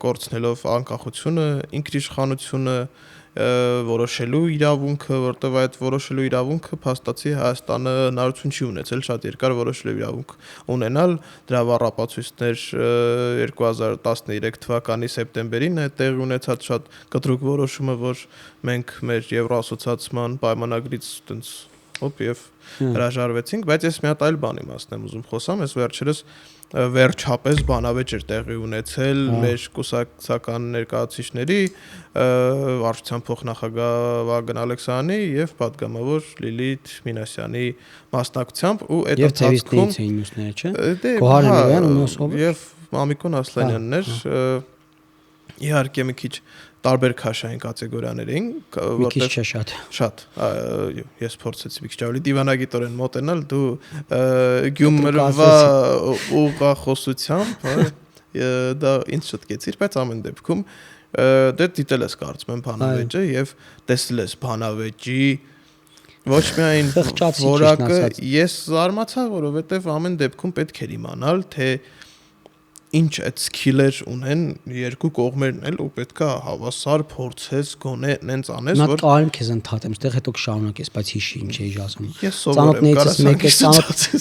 կորցնելով անկախությունը, ինքնիշխանությունը, որոշելու իրավունքը, որտեղ այդ որոշելու իրավունքը փաստացի Հայաստանը հնարավորություն չի ունեցել շատ երկար որոշելու իրավունք ունենալ, դրա վառապացույցներ 2013 թվականի սեպտեմբերին է տեղի ունեցած շատ կտրուկ որոշումը, որ մենք մեր Եվրոասոցիացիան պայմանագրից այտենց եւ հրաժարվեցինք, բայց ես մի հատ այլ բանի մասն եմ ուզում խոսամ, ես վերջերս վերջապես բանավեճ էր տեղի ունեցել մեր կուսակցական ներկայացուցիչների վարչության փոխնախագահ Վագն Ալեքսյանի եւ падգամավոր Լիլիթ Մինասյանի մասնակցությամբ ու այդ ընթացքում Գոհար Էմիրյան ու Մոսով եւ Մամիկոն Ասլանյանն էր իհարկե մի քիչ տարբեր քաշային կատեգորիաներ էին, որտեղ շատ ես փորձեցի մի քիչ ավելի դիվանագիտորեն մոտենալ, դու Գյումրվա ուղղախոսությամբ դա ինձ շտկեցիր, բայց ամեն դեպքում դե դիտել ես կարծում եմ բանավեճը եւ տեսել ես բանավեճի ոչ միայն որակը, ես զարմացա, որովհետեւ ամեն դեպքում պետք էր իմանալ, թե ինչ այդ սկիլեր ունեն երկու կողմերն էլ ու պետքա հավասար փորձես գոնե նենց անես որ կարեմ քեզ ընդհատեմ, այդտեղ հետո կշարունակես, բայց հիշի ինչ էի ասում։ Ես սովորեմ,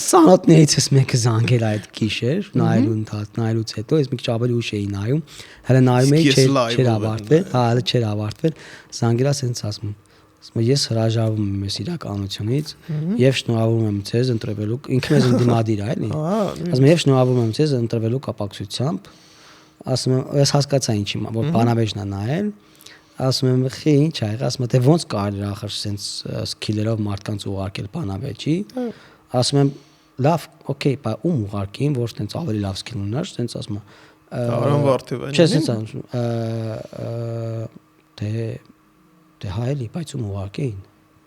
ծանոթներից մեկը զանգել այդ գիշեր, նայելուց հետո ես մի քիչ ավելի ուշ էի նայում, հələ նայում էի չէր ավարտվել, հələ չէր ավարտվել, զանգելա սենց ասում ես հրաժարվում եմ այս իրականությունից եւ շնորհավորում եմ ձեզ ընտրվելու ինքը մեզ ընդդիմադիր է էլի ասում եմ եւ շնորհավորում եմ ձեզ ընտրվելու կապակցությամբ ասում եմ ես հասկացա ինչի որ բանավեճն է նայել ասում եմ խի ինչ ա եղել ասում եմ թե ոնց կարելի է ախր սենց սկիլերով մարդկանց ուղարկել բանավեճի ասում եմ լավ օքեյ բա ում ուղարկին որ սենց ավելի լավ սկիլ ունենար սենց ասում եմ Արամ Վարդևանյանին չէ սենց ասում Դե հայելի, բայց ում ուղարկեին։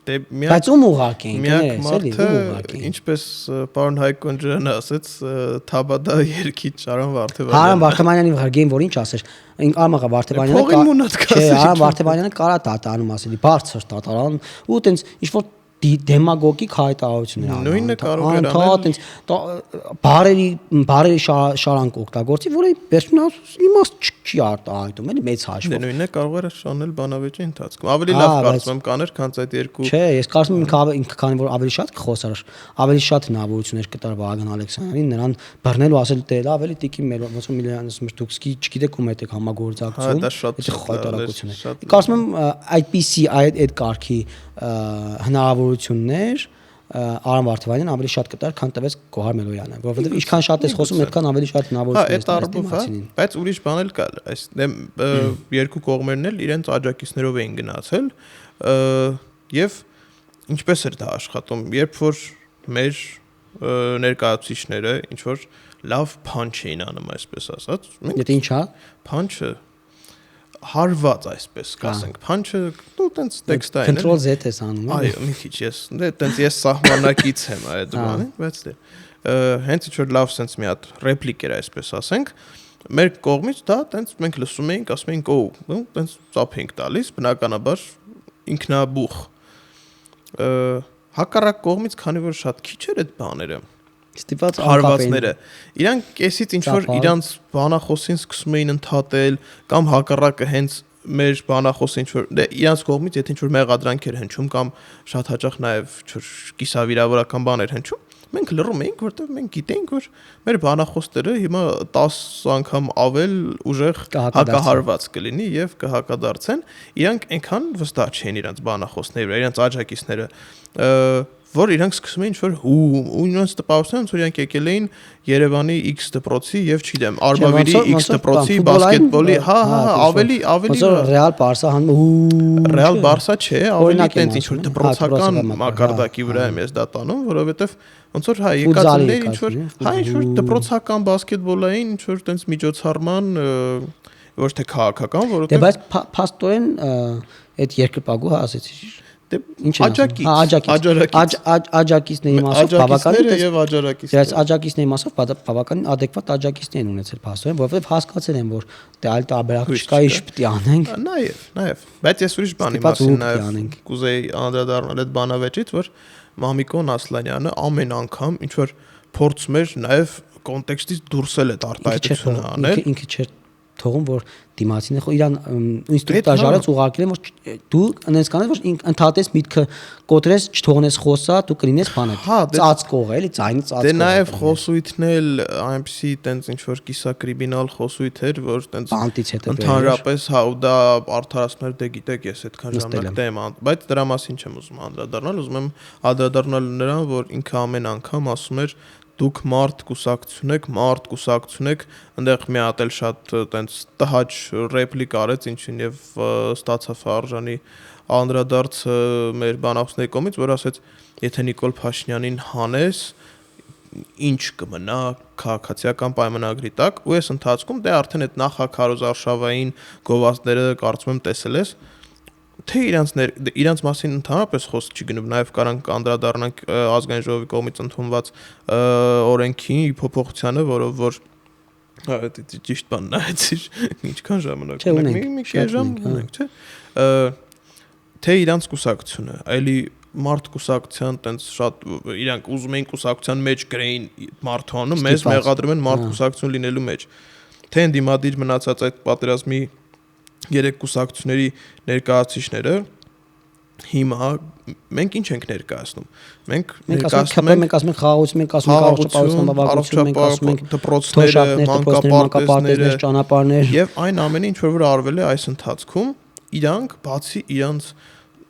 Բայց ում ուղարկեին, միակ մարդը, ինչպես պարոն Հայկոն ջրանը ասեց, թաբադա երկիչ Արամ Վարդևանյանը։ Արամ Վարդևանյանի ուղարկեին, որ ինչ ասեր։ Արամաղա Վարդևանյանը կարա տատանում ասելի, բարձր տատարան, ու տենց ինչ-որ դեմագոգիկ հայտարարություններ անում։ Նույնը կարող էր անել։ Բարերի շարանք օգտագործի, որը վերջնար իմաստ չի արտահայտում, էլի մեծ հաշվով։ Նույնը կարող էր շանել բանավեճի ընթացքում։ Ավելի լավ կարծում եմ կաներ, քան այդ երկու։ Չէ, ես կարծում եմ ինքը քանի որ ավելի շատ կխոսար, ավելի շատ հնարավորություններ կտար Վագն Ալեքսյանին, նրան բռնել ու ասել դե լավ էլի տիկին մեր ոնց որ միլիոնից դուք չգիտեք ում եք համագործակցում։ Դա շատ խայտարակություն է։ Կարծում եմ այդպիսի այդ կարգի հնարավորություններ Արամ Վարդևանյանն ավելի շատ կտար, քան տվեց Գոհար Մելոյանը, որովհետև ինչքան շատ ես խոսում, այդքան ավելի շատ հնարավորություններ է, բայց ուրիշ բան էլ կա, այս երկու կողմերն էլ իրենց աջակիցներով էին գնացել, եւ ինչպես էր դա աշխատում, երբ որ մեր ներկայացուցիչները ինչ որ լավ փանչ էին անում, այսպես ասած։ Եթե ինչա, փանչը հարված այսպես կասենք փանչը ու տենց տեքստային Control Z ես անում այո մի քիչ ես տենց ես սահմանակից եմ այդ բանը բայց հենց ինչ որ լավ sense մի հատ ռեպլիկ էր այսպես ասենք մեր կողմից դա տենց մենք լսում էինք ասում էինք օ տենց ծափ ենք տալիս բնականաբար ինքնաբուխ հակառակ կողմից քանի որ շատ քիչ էր այդ բաները ստիպված հարվածները իրանք կեսից ինչ որ իրանց բանախոսին սկսում էին ընդհատել կամ հակառակը հենց մեր բանախոսը ինչ որ դե իրանց կողմից եթե ինչ որ մեղադրանք էր հնչում կամ շատ հաճախ նաև կիսավիրավորական բաներ հնչում մենք լռում էինք որտեղ մենք գիտեինք որ մեր բանախոսները հիմա 10 անգամ ավել ուժեղ հակահարված կլինի եւ կհակադարձեն իրանք այնքան վստահ չէին իրանց բանախոսների վրա իրանց աջակիցները որ իրանք սկսում էին ինչ-որ ու նրանց տպավորության որ իրանք եկել էին Երևանի X դպրոցի եւ չգիտեմ Արբավիրի X դպրոցի բասկետբոլի ավելի Ռեալ Բարսա հանում Ռեալ Բարսա չէ ավելի տենց ինչ-որ դպրոցական մակարդակի վրա եմ ես դա տանում որովհետեւ ոնց որ եկածներ ինչ-որ ինչ-որ դպրոցական բասկետբոլային ինչ-որ տենց միջոցառման ոչ թե քաղաքական, Դե որովհետեւ բայց փաստորեն այդ երկրպագու ասեցի ինչ աջակիցների մասով բավականին եւ աջակիցները դրանց աջակիցների մասով բավականին adekvat աջակիցներ են ունեցել փաստորեն, որովհետեւ հասկացել են, որ դե այլ տարբերակ չկա, ինչ պետք է անենք։ Նաեւ, բայց ես ուրիշ բանի մասին նաեւ կուզեի անդրադառնալ այդ բանավեճից, որ Մամիկոն Ասլանյանը ամեն անգամ ինչ որ փորձում էր նաեւ կոնտեքստից դուրս էլ այդ արտահայտությունը անել։ Ինքը չէր թողում, որ դիմացին իրան ինստիտուտաժարից ուղարկել են, որ դու այնպես կանես, որ ընդհատես միտքը կոտրես, չթողնես խոսա, դու կլինես բանը ծածկող, էլի ձայնը ծածկող։ Դե նաև խոսույթն էլ այնպեսի տենց ինչ որ կիսակրիմինալ խոսույթ էր, որ տենց ընդհանրապես հա ու դա արդարացներ դե գիտեք, ես այդքան ժամանակ դեմ, բայց դրա մասին չեմ ուզում անդրադառնալ, ուզում եմ անդրադառնալ նրան, որ ինքը ամեն անգամ ասում էր դուք մարդ կուսակցություն եք, այնտեղ մի հատ էլ շատ տենց տհաճ ռեպլիկ արեց, ինչին եւ ստացավ արժանի անդրադարձ մեր բանակցների կողմից, որ ասեց, եթե Նիկոլ Փաշինյանին հանես, ինչ կմնա քաղաքացիական պայմանագրի տակ, ու այս ընթացքում դե արդեն այդ նախաքարոզարշավային գովազդները կարծում եմ տեսել ես, թե իրանց մասին ընդհանրապես խոսք չի գնում, նաև կարանք անդրադառնանք ազգային ժողովի կողմից ընդունված օրենքի փոփոխությանը, որով որ ճիշտ բան նայեցիր, ինչքան ժամանակ ունենք, մի քիչ ժամ ունենք, չէ՞, թե իրանց կուսակցությունը, այլի մարդ կուսակցության տենց շատ իրանք ուզում էին կուսակցության մեջ գրեին մարդու անուն, մեզ մեղադրում են մարդ կուսակցություն լինելու մեջ, թե ընդդիմադիր մնացած այդ պատերազմի երեք կուսակցությունների ներկայացուցիչները հիմա մենք ինչ ենք ներկայացնում մենք ասում ենք խաղաղություն, մենք ասում ենք առողջապահություն, մենք ասում ենք դպրոցները, մանկապարտեզները, ճանապարհներ եւ այն ամենը ինչ որ արվել է այս ընթացքում իրանք բացի իրանք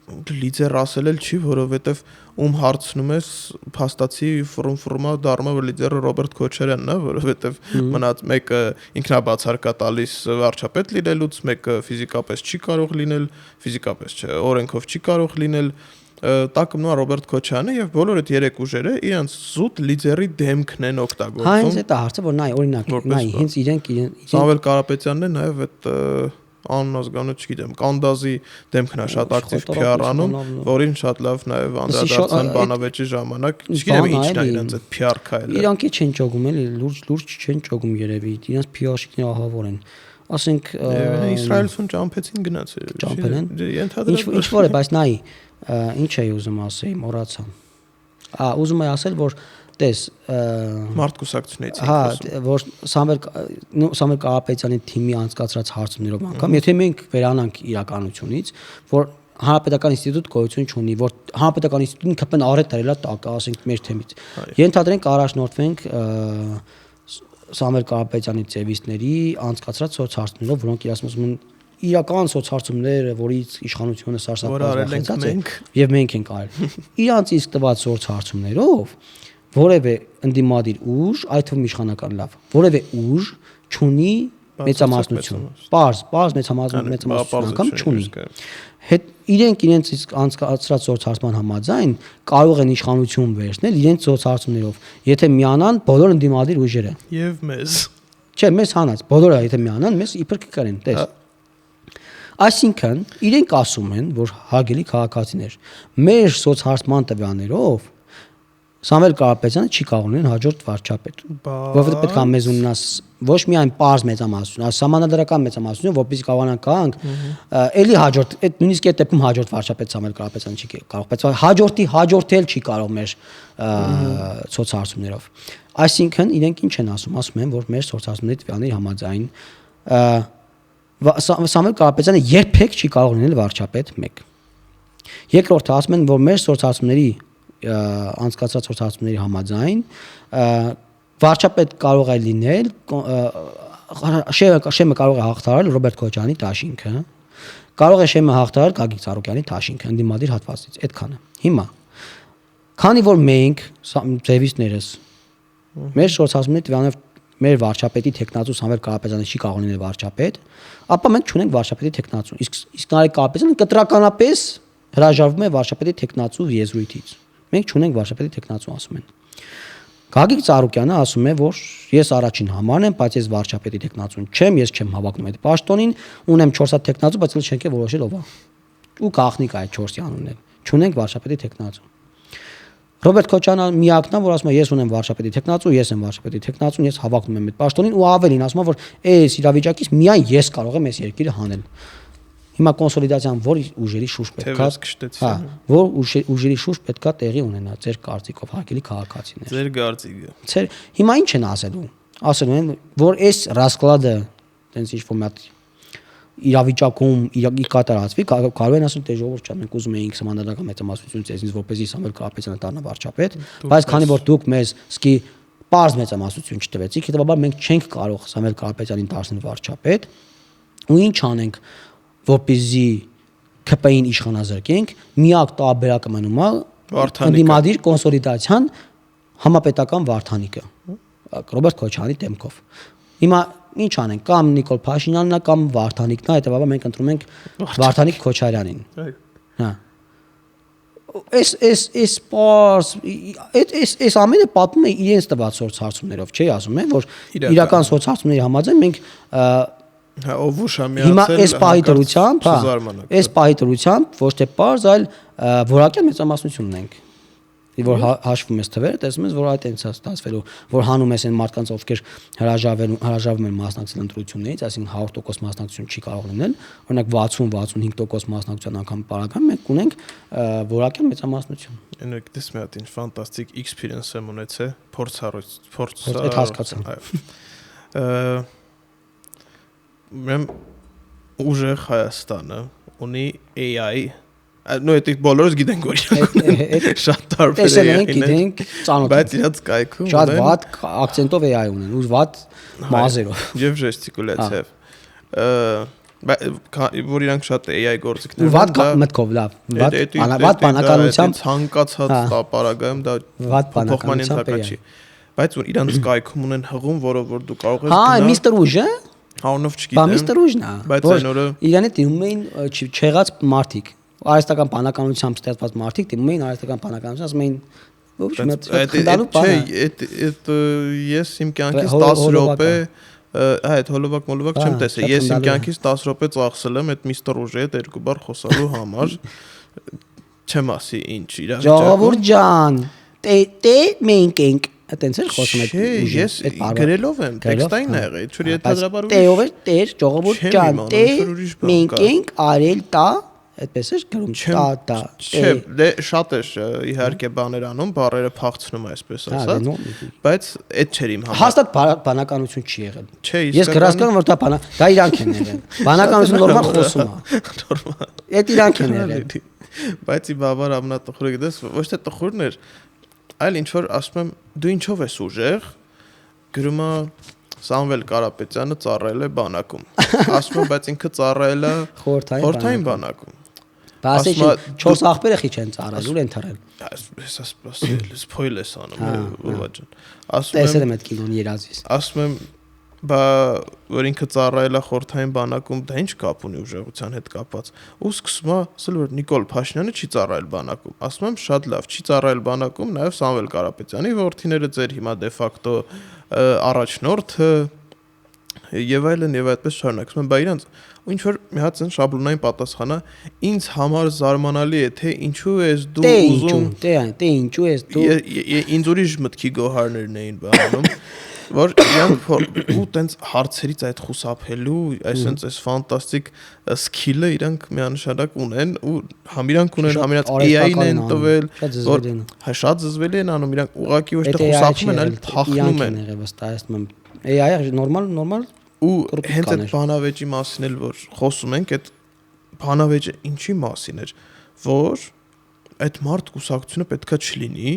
լիդեր ասել էլ չի, որովհետեւ ում հարցնում ես փաստացի ֆորմա դառնա որ լիդերը Ռոբերտ Քոչարյանն է, որովհետեւ մնաց մեկը ինքնաբացարկա տալիս վարչապետ լինելուց, մեկը ֆիզիկապես չի կարող լինել, ֆիզիկապես չէ, օրենքով չի կարող լինել, տակը նույն Ռոբերտ Քոչարյանը եւ բոլոր այդ երեք ուժերը իրենց զուտ լիդերի դեմքն են օգտագործում։ Հա, ինձ է հարցը, որ նայ, օրինակ, նայ, հենց իրենք Սամվել Կարապետյանն է նաեւ այդ աննազգանը չգիտեմ, Կանդազի դեմքն է շատ ակտիվ PR-անում, որին շատ լավ նաև անդրադարձան բանավեճի ժամանակ, չգիտեմ ինչն է իրենց այդ PR քայլը։ Իրանք չեն ճոգում էլի, լուրջ չեն ճոգում երևի, իրենց PR-շիկները ահավոր են։ Ասենք Իսրայելցուն ճամփեցին գնացել։ Ճամփել են։ Ինչ որ է, բայց նայ, ինչ էի ուզում ասեի, մոռացա։ Ուզում եի ասել, որ տես մարդ կուսակցությունից հա որ Սամվել Կարապետյանի թիմի անցկացրած հարցումներով անգամ եթե մենք վերանանք իրականությունից որ հանրապետական ինստիտուտ գոյություն չունի որ հանրապետական ինստիտուտին կպեն առետ դրելա տակ ասենք մեր թեմից ենթադրենք առաջնորդվենք Սամվել Կարապետյանի ծեվիստների անցկացրած սոցհարցումներով որոնք իրացում են իրական սոցհարցումները որից իշխանությունը սարսափած ենք եւ մենք ենք արել իրանց իսկ տված սոցհարցումներով որևէ ընդդիմադիր ուժ, այդ թվում իշխանական լավ, որևէ ուժ չունի մեծամասնություն։ Պարզ մեծամասնություն անգամ չունի։ Հետ իրենց իսկ անցկացրած սոցհարցման համաձայն կարող են իշխանություն վերցնել իրենց սոցհարցումներով, եթե միանան բոլոր ընդդիմադիր ուժերը։ Եվ մեզ։ Չէ, մեզ հանած, բոլորը եթե միանան, մեզ իբր կկրեն, տես։ Այսինքն, իրենք ասում են, որ հարգելի քաղաքացիներ, մեր սոցհարցման տվյալներով Սամվել Կարապետյանը չի կարող լինել հաջորդ վարչապետ, որովհետեւ պետք է մեզ ունենաս ոչ միայն պարզ մեծամասնություն, այլ համանadrական մեծամասնություն, որպեսզի կարողանանք գանք, էլի հաջորդ, այդ նույնիսկ այդ դեպքում հաջորդ վարչապետ Սամվել Կարապետյանը չի կարող, բայց հաջորդել չի կարող մեր սոցհարցումներով։ Այսինքն իրենք ինչ են ասում են, որ մեր սոցհարցումների տվյալների համաձայն Սամվել Կարապետյանը երբեք չի կարող լինել վարչապետ 1։ Երկրորդը ասում են, որ մեր սոցհարցումների անցկացրած սոցհարցումների համաձայն վարչապետ կարող է լինել շեմը կարող է հաղթահարել Ռոբերտ Քոչարյանի դաշինքը կարող է շեմը հաղթահարել Գագիկ Ծառուկյանի դաշինքը ընդդիմադիր հատվածից այդքանը հիմա քանի որ մենք ձևիստներս մեր սոցհարցումների տվյալներով մեր վարչապետի տեխնացու Սամվել Կարապետյանը չի կարող լինել վարչապետ ապա մենք չունենք վարչապետի տեխնացու իսկ Սամվել Կարապետյանը կտրականապես հրաժարվում է վարչապետի տեխնացու եզրույթից Մենք չունենք վարչապետի տեխնացու ասում են։ Գագիկ Ծառուկյանը ասում է, որ ես առաջին համարն եմ, բայց ես վարչապետի տեխնացուն չեմ, ես չեմ հավակնում այդ պաշտոնին, ունեմ 4 հատ տեխնացու, բայց ել չենք որոշել ով է։ Ու գախնիկ այդ 4-ի անունն է։ Չունենք վարչապետի տեխնացու։ Ռոբերտ Քոչյանը միակն է, որ ասում է ես ունեմ վարչապետի տեխնացու, ես եմ վարչապետի տեխնացուն, ես հավակնում եմ այդ պաշտոնին ու ավելին ասում է, որ այս իրավիճակից միայն ես կարող եմ այս երկիրը հանել։ Հիմա կոնսոլիդացիան որ ուժերի շուրջ պետքա, հա, որ ուժերի շուրջ պետքա տեղի ունենա ձեր կարծիքով, հարգելի քաղաքացիներ։ Ձեր կարծիքը։ Ձեր հիմա ինչ են ասելու։ Ասելու են, որ այս Ռասկլադը տենց ինչ-որ մի հատ իրավիճակում իրակի կատարածվի, կարող են ասել, թե ժողովուրդ ջան, մենք ուզում էինք սահմանադրական մեծամասնություն ցեզնից որպեսզի Սամվել Կարապետյանը դառնա վարչապետ, բայց քանի որ դուք մեզ սկի պարզ մեծամասնություն չտվեցիք, հետեւաբար մենք չենք կարող Սամվել Կարապետյանին դարձնել վարչապետ, ու ինչ անենք, որպեսզի ԿՊ-ին իշխանազրկենք, միակ տարբերակը մնում է ընդդիմադիր կոնսոլիդացիան համապետական վարդանիկը Ռոբերտ Քոչյանի դեմքով։ Հիմա ինչ անենք, կամ Նիկոլ Փաշինյանն է, կամ Վարդանիկն է, հետեւաբար մենք ընտրում ենք Վարդանիկ Քոչարյանին։ Հա։ Այս պարզ այս ամենը պատմում է իրենց տված սոցհարցումներով, չի ասում է, որ իրական սոցհարցումների համաձայն մենք հա ով ուշա միացել հիմա այս պահի դրությամբ, հա, այս պահի դրությամբ ոչ թե պարզ, այլ որակյալ մեծամասնություն ունենք։ Որ հաշվում ես թվերը, տեսնում ես, որ այդ այնց է ստացվելու, որ հանում ես այն մարդկանց, ովքեր հրաժարվում են մասնակցել ընտրություններից, այսինքն 100% մասնակցություն չի կարող լինել, օրինակ 60-65% մասնակցության անգամ պարագայում մենք ունենք որակյալ մեծամասնություն։ Այնուք դες մի հատ ինչ ֆանտաստիկ experience եմ ունեցել, փորձ այդ հասկացա։ Մեմ ուժեղ Հայաստանը ունի AI նո էդ բոլորս գիտենք որ իրանք շատ տարբեր են գիտենք ծանոթ բայց իրաց կայքում շատ վատ акցենտով AI ունեն ու վատ մազերով եւ ժեստիկուլացիվ որ իրանք շատ AI գործիքներ ու վատ մտքով լավ վատ բանականությամբ ցանկացած տապարագայում դա փոխման ենթակա չի բայց որ իրանք կայքում ունեն հղում որով որ դու կարող ես գնալ հա միստր ուժը հանով չգիտեմ բա միստր ուժն է բայց այն օրը իրանը դիմում էին չեղած մարդիկ արհեստական բանականությամբ ստեղծված մարդիկ դիմում էին արհեստական բանականությամբ ասում էին ոչ մեծ խնդալու բան է ես իմ կյանքից 10 րոպե այդ հոլովակ մոլովակ չեմ տեսել ես իմ կյանքից 10 րոպե ծախսել եմ այդ միստր ուժի հետ երկու բառ խոսալու համար չեմ ասի ինչ իրավիճակում ժողովուրդ ջան տե մենք ենք այտենց էլ խոսում այդ ուժի ես գրելով եմ տեքստային ա եղել չէ ենթադրաբար տեով է տեր ժողովուրդ ջան տե մենք ենք արել տա այդպես է գրում տա չէ դե շատ է իհարկե բաներ անում բառերը փախցնում այսպես ասած բայց այդ չէր իմ համար հաստատ բանականություն չի եղել չէ ես գրասկանում որ դա իրանք են եղել բանականություն նորմալ խոսում է նորմալ այդ իրանք են եղել բայց ի բավար ամնատխուրը գիտես ոչ թե տխուրն էր այլ ինչ որ ասում եմ դու ինչով ես ուժեղ գրում է Սամվել Կարապետյանը ծառայել է բանակում ասում եմ բայց ինքը ծառայել է խորհրդային բանակում Բասի 4 ախպերը խիչ են ծառայել, ուր են թռել։ Ես ասել, սփոյլ ես անում, ովա ջան։ Տեսել եմ այդ կինոն երազիս։ Ասում եմ, բա որ ինքը ծառայել է խորհրդային բանակում, դա ինչ կապ ունի ուժեղության հետ կապված։ Ու սկսում է ասել, որ Նիկոլ Փաշինյանը չի ծառայել բանակում։ Ասում եմ, շատ լավ, չի ծառայել բանակում, նաև Սամվել Կարապետյանի որդիները ձեր հիմա դե ֆակտո առաջնորդը եւ այլն եւ այդպես շարունակում եմ, բա իրանց ու ինչ որ մի հատ շաբլոնային պատասխանա ինձ համար զարմանալի է թե ինչու ես դու ուզում դե ինչու ես դու ինձ ուրիշ մտքի գոհարներն էին բանում որ իրանք ու տենց հարցերից այդ խուսափելու այսինքն այս ֆանտաստիկ սկիլը իրանք միանշանակ ունեն ու համ իրանք ունեն համ իրանք AI-ն են տվել որ շատ զզվելի են անում իրանք ուղղակի ոչ թե խուսափում են այլ փախնում են վստահեցնում եմ AI-ը նորմալ ու հենց այդ բանավեճի մասին էլ որ խոսում ենք այդ բանավեճը ինչի մասին էր որ այդ մարդ կուսակցությունը պետքա չլինի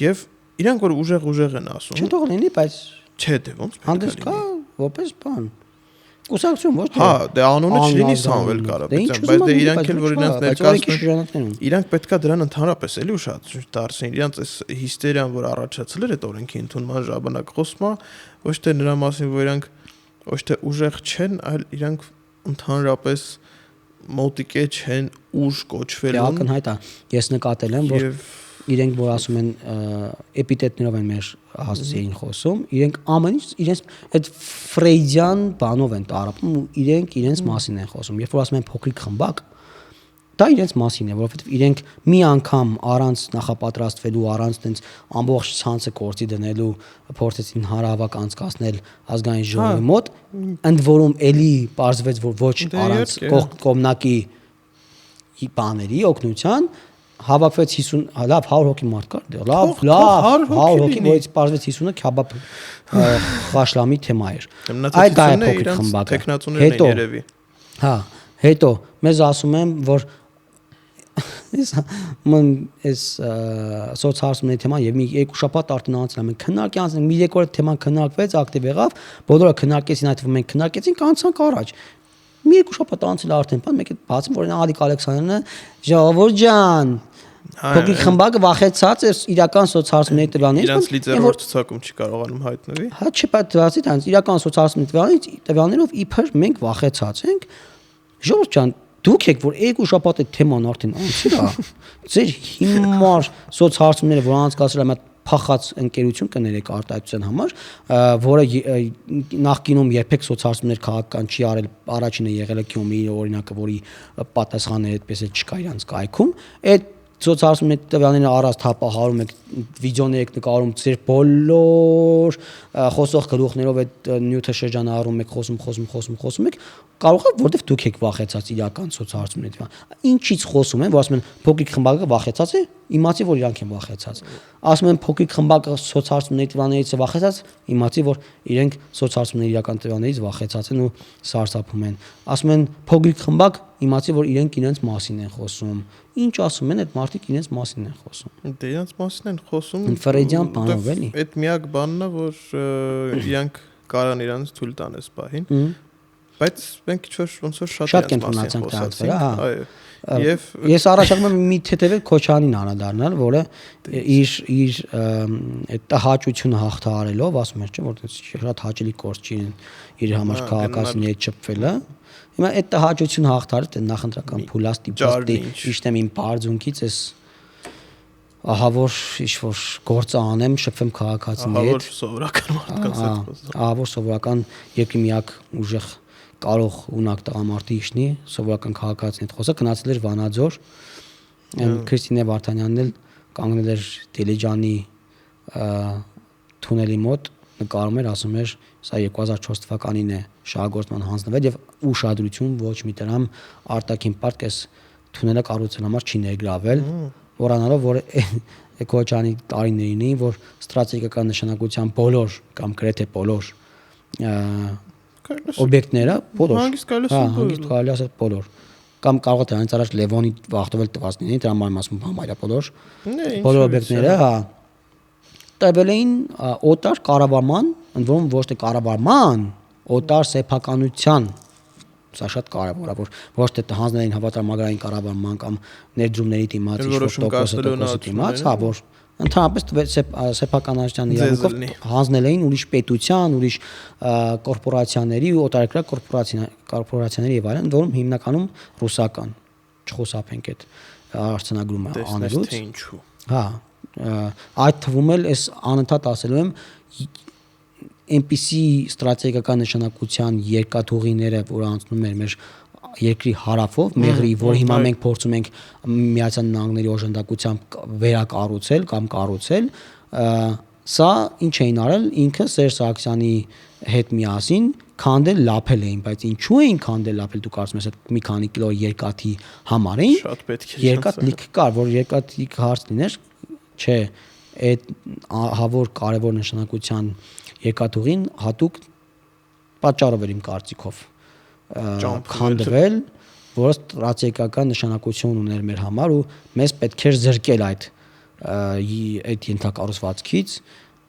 եւ իրանք որ ուժեղ են ասում չթող լինի բայց չէ դե ոնց հանդես կա որպես բան կուսակցություն ոչ թե հա դե անունը չլինի Սամվել Կարապետյան բայց դե իրանք էլ որ իրանք ներկայացնում իրանք պետքա դրան ընդհանրապես էլի ուշադրություն դարձնեն իրանք այս հիստերիան որ առաջացել էր այդ օրենքի ընդունման ժամանակ խոսում ոչ թե նրա մասին որ իրանք ոչ թե ուժեղ չեն, այլ իրանք ընդհանրապես մոտիկե չեն ուժ կոչվելուն։ Ակնհայտ է։ Ես նկատել եմ, որ իրենք որ ասում են էպիտետներով են մեր հասցեին խոսում, իրենք ամեն ինչ իրենց այդ ֆրեյդյան բանով են տարապում ու իրենց մասին են խոսում։ Երբ որ ասում են փոքրիկ խմբակ, դա իրենց մասին է, որովհետև իրենք մի անգամ առանց նախապատրաստվելու, առանց տենց ամբողջ ցանցը կորցի դնելու փորձեցին հանրահավաք անցկացնել ազգային ժողովի մոտ, ընդ որում էլի պարզվեց, որ ոչ առանց կողմնակի բաների օգնության հավաքվեց 50 լավ 100 հոգի մարդ կար դե լավ 100 հոգի որից պարզվեց 50-ը քաբաբ խաշլամի թեմա էր այդ դա է փոքրիկ խմբակը հետո հա հետո մեզ ասում են որ ես սոցհարցումների թեման եւ մի երկու շաբաթ արդեն անցել մենք քննարկի անցնենք մի երկու օր թեման քննարկվեց ակտիվ եղավ բոլորը քննարկեցին այդ մենք քննարկեցինք անցանք առաջ մի երկու շաբաթ անցել արդեն բան մեկ բացում որ Ալիկ Ալեքսանդրյանը ժողովուրդ ջան փոքրիկ խմբակը վախեցած է իրական սոցհարցումների տվյալներից իրանց լիդերավոր ցուցակում չի կարողանում հայտնվի հա չի պատրաստի դրանց իրական սոցհարցումների տվյալներով իբր մենք վախեցած ենք ժողովուրդ ջան դուք եք որ երկու շաբաթ այդ թեման արդեն անցել է ձեր հիմար սոցհարցումները որ անցկացրել եմ փախած ընկերություն կներեք արտահայտության համար որը նախկինում երբեք սոցհարցումներ քաղաքական չի արել առաջինը եղել է Գյումրի օրինակը որի պատասխանները այդպես է չկա իրանց կայքում այդ սոցհարցումների տվյալները առած թափահարում եք վիդեոներ եք նկարում ձեր բոլոր խոսող գլուխներով այդ նյութը շրջանառում եք խոսում եք կարող է որովհետև դուք եք վախեցած իրական սոցհարցումների ինչից խոսում են որ ասում են փոքրիկ խմբակը վախեցած է իմացի որ իրանք են վախեցած ասում են փոքրիկ խմբակը սոցհարցումների տվյալներից է վախեցած իմացի որ իրենք սոցհարցումների իրական տվյալներից վախեցած են ու սարսափում են ասում են փոքրիկ խմբակ իմացի որ իրենց մասին են խոսում ինչ ասում են այդ մարդիկ իրենց մասին են խոսում դե իրենց մասին են խոսում ֆրեյդյան բանով էլի այդ միակ բանն է որ իրանք կարան իրանց թույլ տան այս պահին բայց մենք ինչ-որ ոնց որ շատ կենտրոնացանք դրանց վրա հա եւ ես առաջարկում եմ մի թեթևել Քոչանին անդրադառնալ որը իր այդ հաճությունը հաղթահարելով ասում էր չէ որ շատ հաճելի կորց չի իր համար քաղաքացիների չփվելը հիմա այդ հաճությունը հաղթարել է նախընտրական փուլաստի իջտեմ իմ բարձունքից էս ահա որ ինչ որ գործ անեմ շփվեմ քաղաքացիների հետ սովորական մարդկանց հետ ահա որ սովորական երկրի միակ ուժեղ կարող ունակ տղամարդի իշնի սովորական քաղաքացին հետ խոսա գնացել էր Վանաձոր Քրիստինե Վարդանյանն էլ կանգնել էր Դիլիջանի թունելի մոտ նկարում էր ասում էր սա 2004 թվականին է շահագործման հանձնվել եւ ուշադրություն ոչ մի դրամ արտաքին պարտք էս թունելը կառուցել համար չի ներգրավել որանալով որ Քոչանի տարիներին էին որ ստրատեգիական նշանակության բոլոր կամ գրեթե բոլոր օբյեկտները բոլոր հանգիստ կարելի ասել բոլոր կամ կարող է դրանից առաջ Լևոնի վախտովել տված լինի դրա համար ասում համարյա բոլոր օբյեկտները հա տվել էին օտար կառավարման ընդ որում ոչ թե կառավարման օտար սեփականության սա շատ կարևոր է որ ոչ թե հանձնել էին հավատարմագրային կառավարման կամ ներդրումների դիմաց ինչ-որ դիմաց հա որ ընդհանրապես սեփականության իրավունքով հանձնել էին ուրիշ պետության, ուրիշ կորպորացիաների ու օտարերկրյա կորպորացիաների եւ այլն, որում հիմնականում ռուսական չխոսափենք այդ արցանագրումը անելուց։ Հա, այդ թվում էլ էս անընդհատ ասելու եմ այնպիսի ստրատեգիական նշանակության երկաթուղիները, որ անցնում էր մեր երկրի հարավով, մեղրի, որ հիմա մենք փորձում ենք Միացյալ Նահանգների օժանդակությամբ վերակառուցել կամ կառուցել, սա ինչ էին արել ինքը Սերժ Սարգսյանի հետ միասին քանդել լափել էին, բայց ինչու էին քանդել լափել դու կարծում ես այդ մի քանի կիլո երկաթի համար էին։ Շատ պետք է։ Երկաթ լիքը կար, որ երկաթի հարց լիներ, չէ, այդ հավոր կարևոր նշանակության երկաթուղին հատուկ պատճառով էր իմ կարծիքով քանդվել, որը ստրատեգիական նշանակություն ուներ մեր համար ու մեզ պետք էր զրկել այդ ենթակառուցվածքից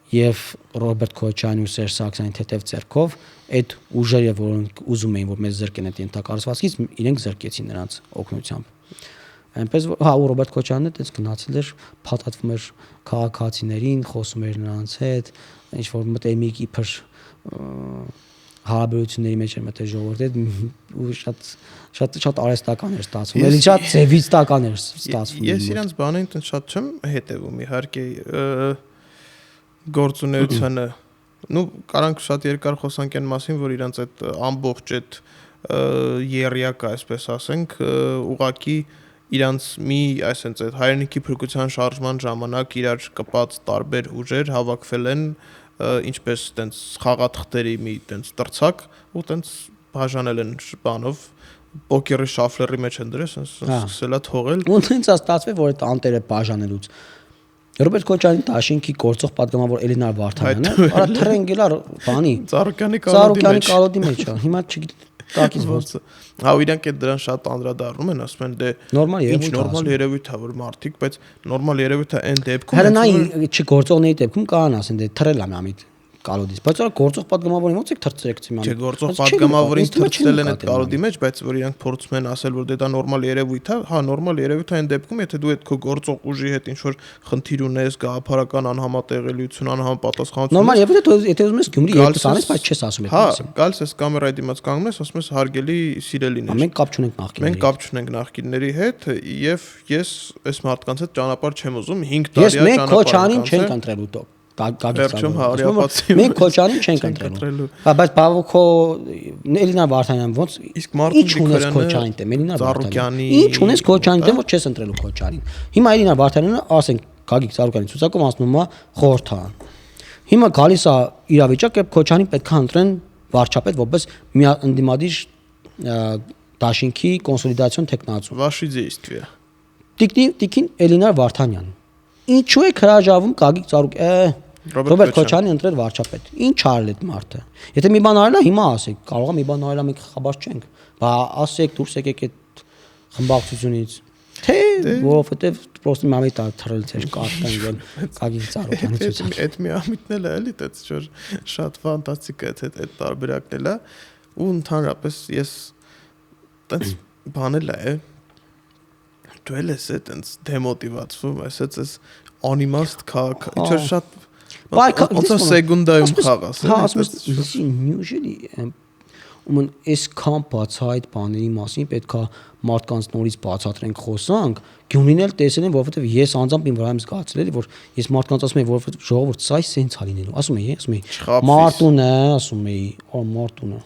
եւ Ռոբերտ Քոչարյանի ու Սերժ Սարգսյանի թեթև ձեռքով այդ ուժերը, որոնք ուզում էին որ մեզ զրկեն այդ ենթակառուցվածքից, իրենք զրկեցին նրանց օգնությամբ։ Այնպես որ հա ու Ռոբերտ Քոչարյանը այդպես գնացել էր, փաթաթվում էր քաղաքացիներին, խոսում էր նրանց հետ, ինչ որ մտերմիկ իբր հարաբերությունների մեջ եմ այդ ժողովրդի ու շատ արհեստական էր ստացվում։ Էլի շատ ծեվից տական էր ստացվում։ Ես իրանց բանին տեն շատ չեմ հետևում, իհարկե գործունեությանը, կարանք շատ երկար խոսանք այն մասին, որ իրանց այդ ամբողջ այդ երիակը, այսպես ասենք, ուղակի իրանց մի այսպես այդ հայրենիքի փրկության շարժման ժամանակ իրար կպած տարբեր ուժեր հավաքվել են ինչպես տենց խաղաթղթերի մի տենց տրցակ ու տենց բաժանել են բանով պոկերի շաֆլերի մեջ են դրել, սկսելա թողել։ Ու ինձ ստացվեց, որ այդ անտերը բաժանելուց Ռոբերտ Քոչարյանի դաշինքի գործող պատգամավոր Էլինա Վարդանյանը արա թրեն գելա բանի Ծառուկյանի կալոդի մեջ է։ Հիմա չգիտեմ տակից ոնց հա իրանք այդ դրան շատ անդրադառնում են, ասում են դե նորմալ երևույթ է որ մարդիկ, բայց նորմալ երևույթը այն դեպքում հրանային չգործողների դեպքում կան ասեն դե թրել է ամիտ կալոդից, բայց արա գործող պատգամավորին ոնց եք թրծրեցի ման։ Չէ, գործող պատգամավորին թրծել են այդ կալոդի մեջ, բայց որ իրանք փորձում են ասել որ դա նորմալ երևույթ է, հա նորմալ երևույթ է այն դեպքում, եթե դու այդ քո գործող ուժի հետ ինչ որ խնդիր ունես, գաղափարական անհամատեղելիություն, անհամապատասխանություն։ Նորմալ երևույթ է, եթե ուզում ես Գյումրի երկու անես, բայց չես ասում այդ մասին։ Հա, գալիս ես կամերայի դիմաց կանգնում ես, ասում ես հարգելի սիրելիներ։ Մենք կապ չունենք նախկինների։ Մենք կապ չունենք նախկինների հետ եւ ես այս մարդկանց հետ ճանապարհ չեմ ուզում 5 տարի է ճանապարհ։ Մենք Քոչարյանին չենք ընտրելու դոք։ Մենք Քոչարյանին չենք ընտրելու։ Հա, բայց բավոքո Էլինա Վարդանյան ոնց իսկ Մարտին Քոչարյանին դեմ Էլինա Վարդանյան։ Ինչ ունես Քոչարյանին դեմ, որ չես ընտրելու Քոչարին։ Հիմա Էլինա Վարդանյանը, ասենք, Գագիկ Ծառուկյանի ցուցակում ասնում է խորհրդան։ Հիմա գալիս է իրավիճակ, երբ Քոչարյանին պետք է ընտրեն վարչապետ որպես ընդդիմադիր դաշինքի կոնսոլիդացիոն տեխնացու։ Վաշի действия։ Տիկին Էլինա Վարդանյան։ Ինչու է հրաժարվում Գագիկ Ծառուկյանը Ռոբերտ Քոչարյանի ընտրել վարչապետ։ Ինչ արել այդ մարդը։ Եթե մի բան արել է, հիմա ասեք, կարող է մի բան արել է, մենք խաբար չենք։ Բա ասեք, դուրս եկեք այդ խմբակցությունից։ Թե որովհետև պրոստի մամի թռել էր կարտան գալ Գագիկ Ծառուկյանի ցուցակ։ Այդ մի ամիտն էլ է, էլի, դա որ շատ ֆանտաստիկ է այդ տարբերակն էլ է, ու ընդհանրապես ես տենց բանել է դու ես այտենց դեմոտիվացվում, այսպես անիմաստ քաղաք, ինչ որ շատ ոնց սեգունդայում խաղաս։ Հա, ասում ես, usually ումն այսքան բացահայտ բաների մասին պետքա մարդկանց նորից բացատրենք խոսանք, Գյումրին էլ տեսել են, որովհետև ես անձամբ իմ վրա եմ զգացել էլի, որ ես մարդկանց ասում եմ, որովհետև ժողովուրդ սա սենց է լինելու, ասում եի, Մարտունը, ասում եի, Մարտունը,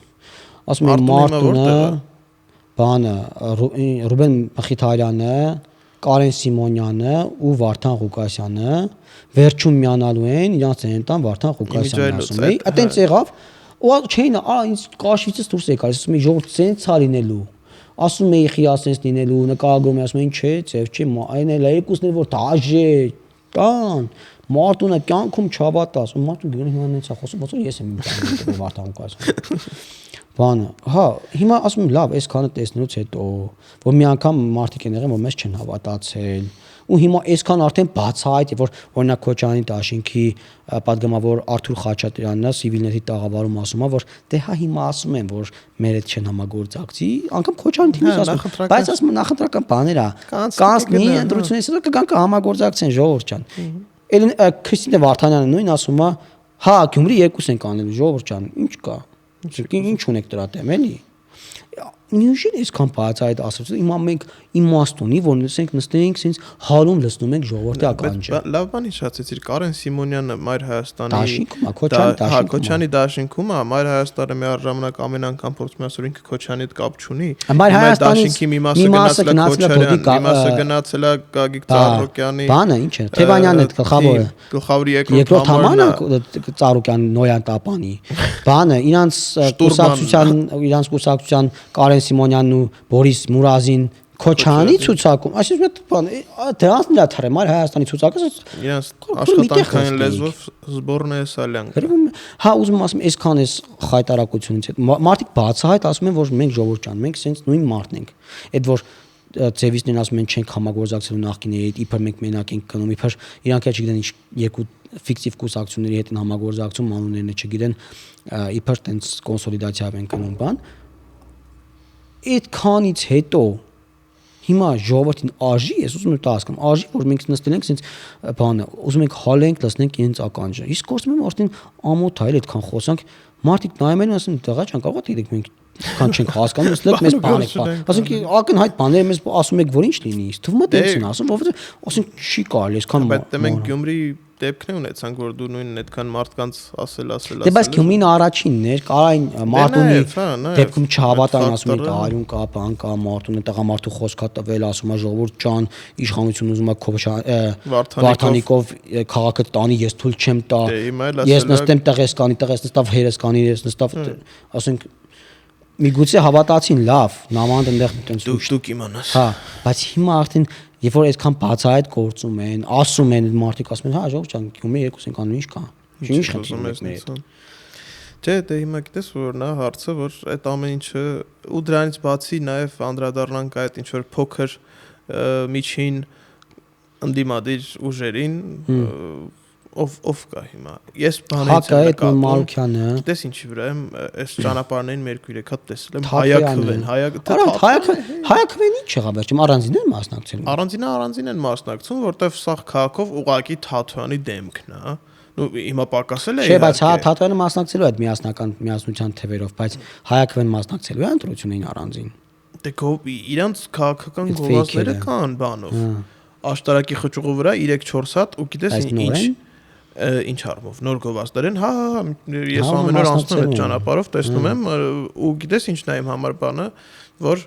ասում եի Մարտունը, բանը Ռուբեն Մխիթարյանը, Կարեն Սիմոնյանը ու Վարդան Ղուկասյանը վերջում միանալու են իրանց ընտան Վարդան Ղուկասյանն ասում էի, այտենց եղավ, ու չէին, ինձ կաշվիցից դուրս եկա, ասում էի ժողովուրդ սենց է լինելու, ասում էի խի ասենց լինելու, նկարագրում էի, ասում էի չէ, ձև չի, այն էլ է երկուսն էլ որ դաժե, կան, Մարտունը կյանքում չհավատաս, ու Մարտուն գնում հիմա նենց է խոսում, ոնց որ ես եմ իմ Վարդան Ղուկասյանը։ Բանը, հա, հիմա ասում եմ, լավ, այսքանը տեսնելուց հետո, որ մի անգամ մարդիկ են եղել, որ մեզ չեն հավատացել, ու հիմա այսքան արդեն բացահայտ է, որ օրինակ Քոչարյանի դաշինքի պատգամավոր Արթուր Խաչատրյանն է Civilnet-ի տաղավարում ասում է, որ դե հա հիմա ասում են, որ մեր հետ չեն համագործակցի, անգամ Քոչարյանի թիմից ասում, բայց ասում նախընտրական բաներ է, կանցնի ընտրությունից հետո կգան կհամագործակցեն ժողովուրդ ջան։ Քրիստինե Վարդանյանը նույն ասում է, հա, Գյումրի երկուս են կանելու ժողովուրդ ջան, ինչ կա։ Ինչ ունեք դրա դեմ էլի։ Նույնիսկ այսքան բացահայտ ասացի, հիմա մենք իմաստունի, որ նստենք նստենք, sense հալում լցնում ենք ժողովրդի ականջը։ Լավ բան իշխացեցիր, Կարեն Սիմոնյանը Մայր Հայաստանի Քոչարյանի դաշինքում է, Մայր Հայաստանը միաժամանակ ամեն անգամ փորձում է ասել ինքը Քոչարյանի հետ կապ չունի։ Մայր Հայաստանի դաշինքի մի մասը գնացել է Քոչարյան, մի մասը գնացել է Գագիկ Ծառուկյանի։ Բանը ինչ է, Թևանյանն է գլխավորը։ Գլխավորի երկրորդ համանը Ծառուկյան Նոյան Տապանի։ Բանը իրանց կուսակցության Կարեն Սիմոնյանն ու Բորիս Մուրազին Քոչարյանի ցուցակում, այսինքն բան, դրանց նրա թռը Մայր Հայաստանի ցուցակը իրանց աշխատանքային լեզվով զբորն է սալյան։ Հա, ուզում ասեմ, այսքան էս խայտարակությունից հետ մարդիկ բացահայտ ասում են, որ մենք ժողովուրդ ջան, մենք սենց նույն մարդն ենք։ Այդ որ ձևիցներն ասում են չենք համագործակցելու նախկինների հետ, իբր մենք մենակ ենք գնում, իբր իրանք էլ չգիտեն ինչ երկու ֆիկտիվ կուսակցությունների հետ են համագործակցում, անուններն չգիտեն, իբր տենց կոնսոլիդացիա են գնում բան։ Այդքանից հետո հիմա ժողովրդին արժի, ես ուզում եմ դա հասկանամ, արժի, որ մենք նստել ենք sense բանը, ուզում ենք հալենք, լսնենք իրենց ականջը։ Իսկ գործում եմ արդեն ամոթ է, այդքան խոսանք, մարդիկ նայում են ասում, տղա ջան, կարող է մենք քան չենք հասկանում, իսկ մեզ բան եք, ասենք ակնհայտ բաները մեզ ասում եք, որ ինչ լինի, թվում է դից են ասում, որովհետեւ ասենք չի կարելի, այսքան բայց մենք Գյումրի դեպքն ունեցանք, որ դու նույնն այդքան մարդկանց ասել Դե բայց Գյումրին առաջինն էր, կարային Մարտունի դեպքում չհավատային, ասում են արյուն կա, բան կա, Մարտունը տղամարդու խոսքա տվել, ասում է ժողովուրդ ջան, իշխանություն ուզում է Վարդանիկով քաղաքը տանի, ես թույլ չեմ տա, ես նստեմ տղեսկանի, տղես նստավ հերեսկանի, ես նստավ, ասենք միգուցե հավատացին լավ, նամանդ այնտեղ այտենց դու կիմանաս։ Հա, բայց հիմա արդեն երբ որ այսքան բացահայտ գործում են, ասում են մարդիկ ասում են, հա, ժողովուրդ ջան, Գյումրի երկուսին կանոն ինչ կա։ Ինչ խնդրում ես մեզ։ Չէ, դե հիմա գիտես որ նա հարցը որ այդ ամեն ինչը ու դրանից բացի նաև անդրադառնանք այդ ինչ որ փոքր միջին ընդդիմադիր ուժերին ով կա հիմա ես բանից եմ նկատում Մարուկյանը գիտես ինչի վրա եմ այս ճանապարհներին 2-3 հատ տեսել եմ Հայաքվեն ինչ եղավ վերջում առանձին են մասնակցել առանձին են մասնակցում որտեվ սա քաղաքով ուղակի Թաթոյանի դեմքն է նու հիմա պակասել է չէ բայց հա Թաթոյանը մասնակցելու այդ միասնական միասնության թվերով բայց Հայաքվեն մասնակցելու է ընտրություններին առանձին դե իրանց քաղաքական գովազդները կան բանով աշտարակի խճուղու վրա 3-4 հատ ու գիտես ինչ առումով նոր գովազդներ են հա ես ամեն օր անցնում եմ այդ ճանապարհով տեսնում եմ ու գիտես ինչն է իմ համար բանը որ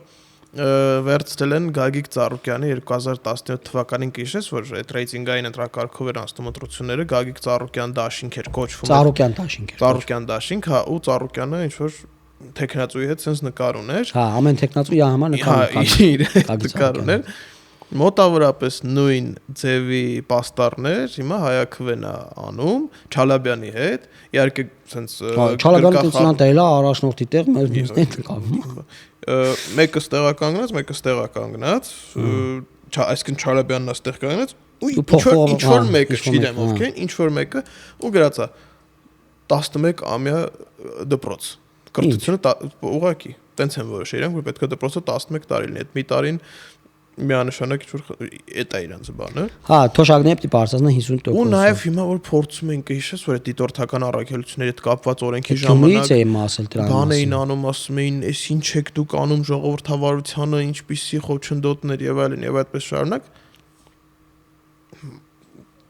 վերցնել են Գագիկ Ծառուկյանի 2017 թվականին կհիշես որ այդ ռեյտինգային ընտրակարգով էր անցնում ընտրությունները Գագիկ Ծառուկյան դաշինք էր կոչվում Ծառուկյան դաշինք հա ու Ծառուկյանը ինչ որ տեխնացուի հետ sense նկար ուներ հա ամեն տեխնացուի համար նկար ուներ մոտավորապես նույն ձևի պաստառներ հիմա Հայաքվենը անում Չալաբյանի հետ իհարկե sense Չալաբյանը տենցնանտ էլա առաջնորդի տեղ մեր նույնն կանում մեկը տեղականգնած այսինքն Չալաբյանն է տեղականգնած ու ինչ որ մեկը չգիտեմ ովքեր ինչ որ մեկը ու գրածա 11-ամյա դպրոց կրթությունը ուղղակի տենց են որոշել իրանք որ պետք է դպրոցը 11 տարի լինի այդ մի տարին միանշանակ ինչ-որ էդ է իրանց բանը հա թոշակները պետք է բարձրացնեն 50% ու նաև հիմա որ փորձում են կհիշես որ այդ դիտորդական առաքելությունների հետ կապված օրենքի ժամանակ բան էին անում ասում էին էս ինչ եք դուք անում ժողովրդավարությանը ինչպիսի խոչընդոտներ եւ այլն եւ այդպես շարունակ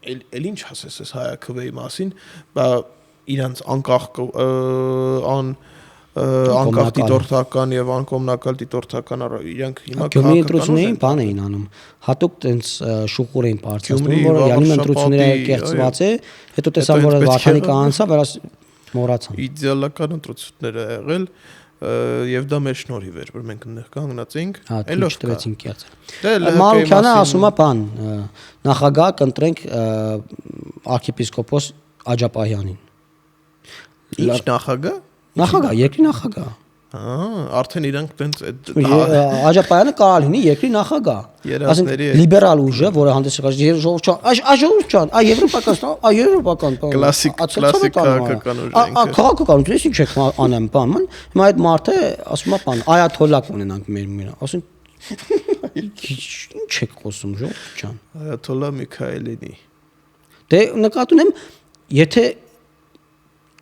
էլ ինչ ասես այս Հայաքվեի մասին բա իրանց անկախ դիտորդական եւ անկոմնակալ դիտորդական իրանք հիմա Գյումրի ընտրություններին բան էին անում հատուկ տենց շուխուր էին բարձրացնում որ յանի ընտրությունները կեղծված է հետո տեսան որ Վարդանիկը անցավ վերաս մոռացան իդեալական ընտրություններ ա եղել եւ դա մեր շնորհիվ էր որ մենք այնտեղ կանգնացինք այլով տվեցին կեղծ Մարուկյանը ասում է բան նախագահ կընտրենք arczepiskopos Աջապահյանին ինչ նախագահ Նախագահ, երկրի նախագահ։ Արդեն իրանք տենց Աջապահյանը կարող լինի երկրի նախագահ։ Ասենք լիբերալ ուժը, որը հանդես եկած ժողովուրդ ջան, եվրոպական, կլասիկ քաղաքական ուժ է։ Քաղաքական ուժ, ինչ եք անեմ, բան։ Հիմա այդ մարդը ասում է, բան, այաթոլլա կունենանք մեր։ Ասենք ինչ եք խոսում, ժողովուրդ ջան։ Այաթոլլա Միքայելինի։ Դե նկատի ունեմ, եթե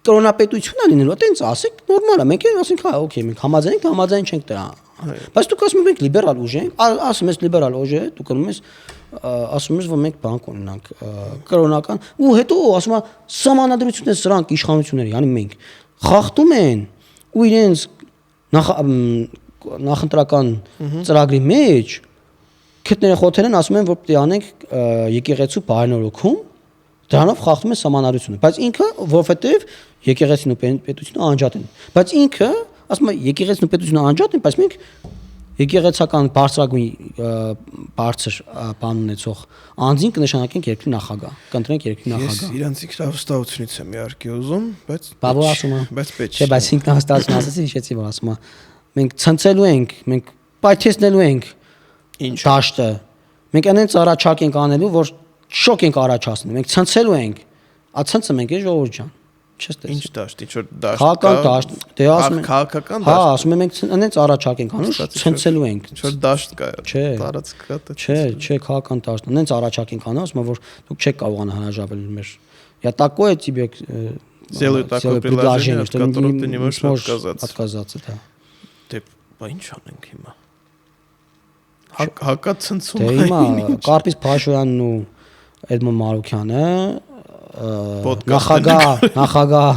կրոնապետություն է լինելու, այտենց ասեք նորմալ է, մենք ասենք հա, օքեյ, մենք համաձայն չենք դրա։ Բայց դուք ասում եք մենք լիբերալ ուժ ենք, ասում ես լիբերալ ուժ է, դուք ասում ես որ մենք բան կունենանք կրոնական ու հետո ասում է սահմանադրությունները սրանք իշխանությունները, yəni մենք խախտում են ու իրենց նախընտրական ծրագրի մեջ քետները խոթել են ասում են որ պետք է անենք եկեղեցու բարենորոգում Դրանով խախտում է սահմանադրությունը, բայց ինքը որովհետև եկեղեցին ու պետությունը անջատ են։ Բայց ինքը ասում է եկեղեցին ու պետությունը անջատ են, բայց մենք եկեղեցական բարձրագույն բարձր բան ունեցող անձին կնշանակենք երկրի նախագահ, կընտրենք երկրի նախագահ։ Ես իրանցի ինքնավստահությունից եմ իհարկե ուզում, բայց բավարար ասում է։ Բայց պետք չէ, բայց ինքնավստահություն ասեցի, հիշեցի, որ ասում է մենք ցնցելու ենք, մենք պայթեցնելու ենք ինչ դաշտը։ Մենք այնց առաջարկ ենք անելու, որ շոկ ենք առաջացնում, մենք ցնցելու ենք, ցնցում ենք ժողովուրդ ջան։ Չես տեսել։ Ինչ դաշտ, ինչ որ դաշտ։ Քաղաքական դաշտ, դե ասում են քաղաքական հա, դաշտ։ ասում են մենք այնց առաջակ ենք անում, ցնցելու ենք։ Ինչ որ դաշտ կա։ Չէ։ Տարածք կա դա։ Չէ, քաղաքական դաշտ, այնց առաջակ ենք անում, ասում են որ դուք չեք կարողանա հրաժարվել մեր։ Я такое тебе Сделаю такое предложение, от которого ты не можешь отказаться. Отказаться, да. Դե, բա ինչ անենք հիմա։ Հակացնցում Դե հիմա Կարպիս Փաշոյանն ու Էդմոն Մարուքյանը նախագահ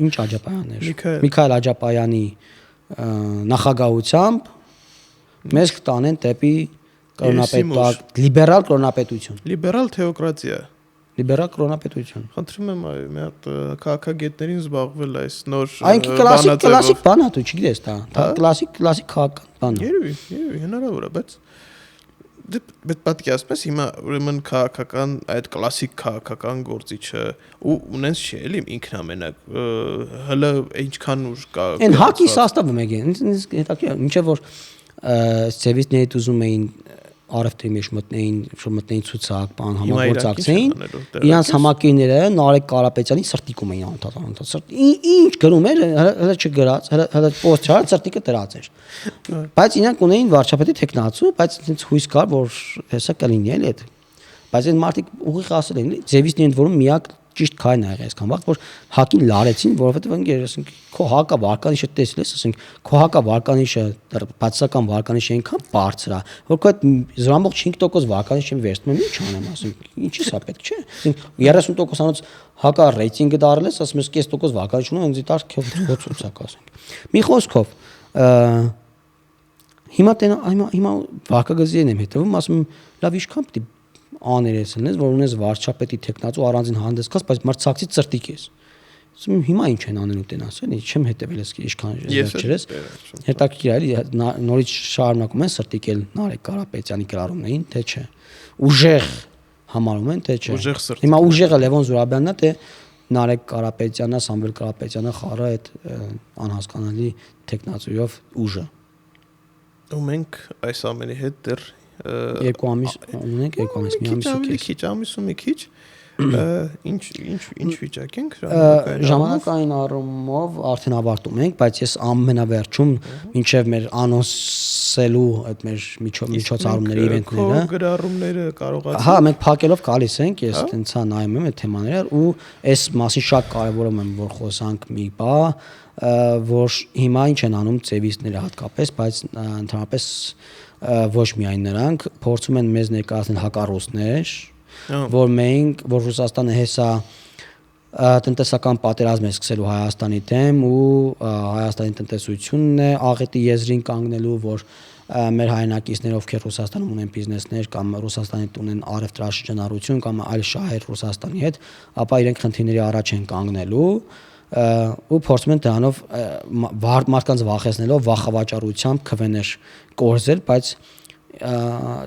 ինչ Աջապայաններ Միքայել Աջապայանի նախագահությամբ մեզ կտանեն դեպի լիբերալ կրոնապետություն։ Լիբերալ թեոկրատիա։ Լիբերալ կրոնապետություն։ Խնդրում եմ մի հատ քաղաքագետներին զբաղվել այս նոր Այնքի կլասիկ բան է, դու չգիտես դա։ Դա կլասիկ քաղաքական բան է։ Երևի հնարավոր է, բայց դե պատկերացնես հիմա ուրեմն քաղաքական այդ կլասիկ քաղաքական գործիչը ու ունես չի էլի ինքնամենակ հələ ինչքան ուժ կա։ Այն հակի սաստավը մեկ է։ Ինձ հետաքրքիր է, ինչեւ որ սերվիսները ուզում էին RFT-ի մեջ մտնեին ցուցակ, բան համագործակցեին, իրանց համակիրները Նարեկ Կարապետյանի սրտիկում էին անդադար։ Ինչ գրում էր, հələ չգրած, հələ post չար, սրտիկը դրած էր։ Բայց իրանք ունեին վարչապետի տեխնացու, բայց ինձ հույս կար, որ հեսա կլինի էլի այդ։ Բայց այն մարդիկ ուղիղ ասել են, ձևիցն են որում միակ ճիշտ քայլն ա եղել այսքան վաղ, որ հակին լարեցին, որովհետև ընկեր, ասենք, քո հակա վարկանիշը տեսել ես, ասենք, քո հակա վարկանիշը բացասական վարկանիշը այնքան բարձր է, որ քո այդ 0.5% վարկանիշը վերցնում եմ, ինչ անեմ, ասենք, ինչի՞ սա պետք չէ։ Ասենք 30%-անոց հակա ռեյտինգը դարել ես, ասում ես 0.5% վարկանիշ ունեմ, ինձ դար քո ցուցակ, ասենք։ Մի խոսքով, հիմա վարկագծին եմ հետևում, ասում եմ, լավ ինչքան պետք է աներեսնես, որ ունես վարչապետի տեխնացու առանձին հանդես գաս, բայց մրցակցի ծրտիկ ես։ Ասում եմ հիմա ինչ են անելու տեն ասել, չեմ հետևել ես ինչքան վերջերս։ Հետաքրքիր է, նորից շարունակում են սրտիկել Նարեկ Կարապետյանի գրառումներին, թե չէ։ Ուժեղ համարում են, թե չէ։ Հիմա ուժեղը Լևոն Զուրաբյանն է, թե Նարեկ Կարապետյանը, Սամվել Կարապետյանը խառը այդ անհասկանալի տեխնացուով ուժը։ Ու մենք այս ամենի հետ դեռ 2 ամիս ունենք, 2 ամիս, մի ամիս ու քիչ։ Քիչ ամիս ու մի քիչ։ Ինչ վիճակ ենք ժամանակային առումով արդեն ավարտում ենք, բայց ես ամենավերջում մինչև մեր անոնսելու այդ մեր միջոցառումների իվենտները գրառումները կարողացել։ Հա, մենք փակելով գալիս ենք, ես տենցա նայում եմ այդ թեմաները ու այս մասին շատ կարևորում եմ, որ խոսանք մի բա, որ հիմա ինչ են անում ծևիստները հատկապես, բայց ընդհանրապես ոչ միայն նրանք փորձում են մեզ ներկայացնել հակառուսներ, որ Ռուսաստանը հեսա տնտեսական պատերազմ է սկսելու Հայաստանի դեմ ու Հայաստանի տնտեսությունն է աղետի եզրին կանգնելու, որ մեր հայրենակիցները ովքեր Ռուսաստանում ունեն բիզնեսներ կամ Ռուսաստանի ունեն առևտրաշրջանառություն կամ այլ շահեր Ռուսաստանի հետ, ապա իրենք խնդիրների առաջ են կանգնելու ու փորձում են դրանով մարդկանց վախեցնելով վախավաճառությամբ քվեներ կորզել, բայց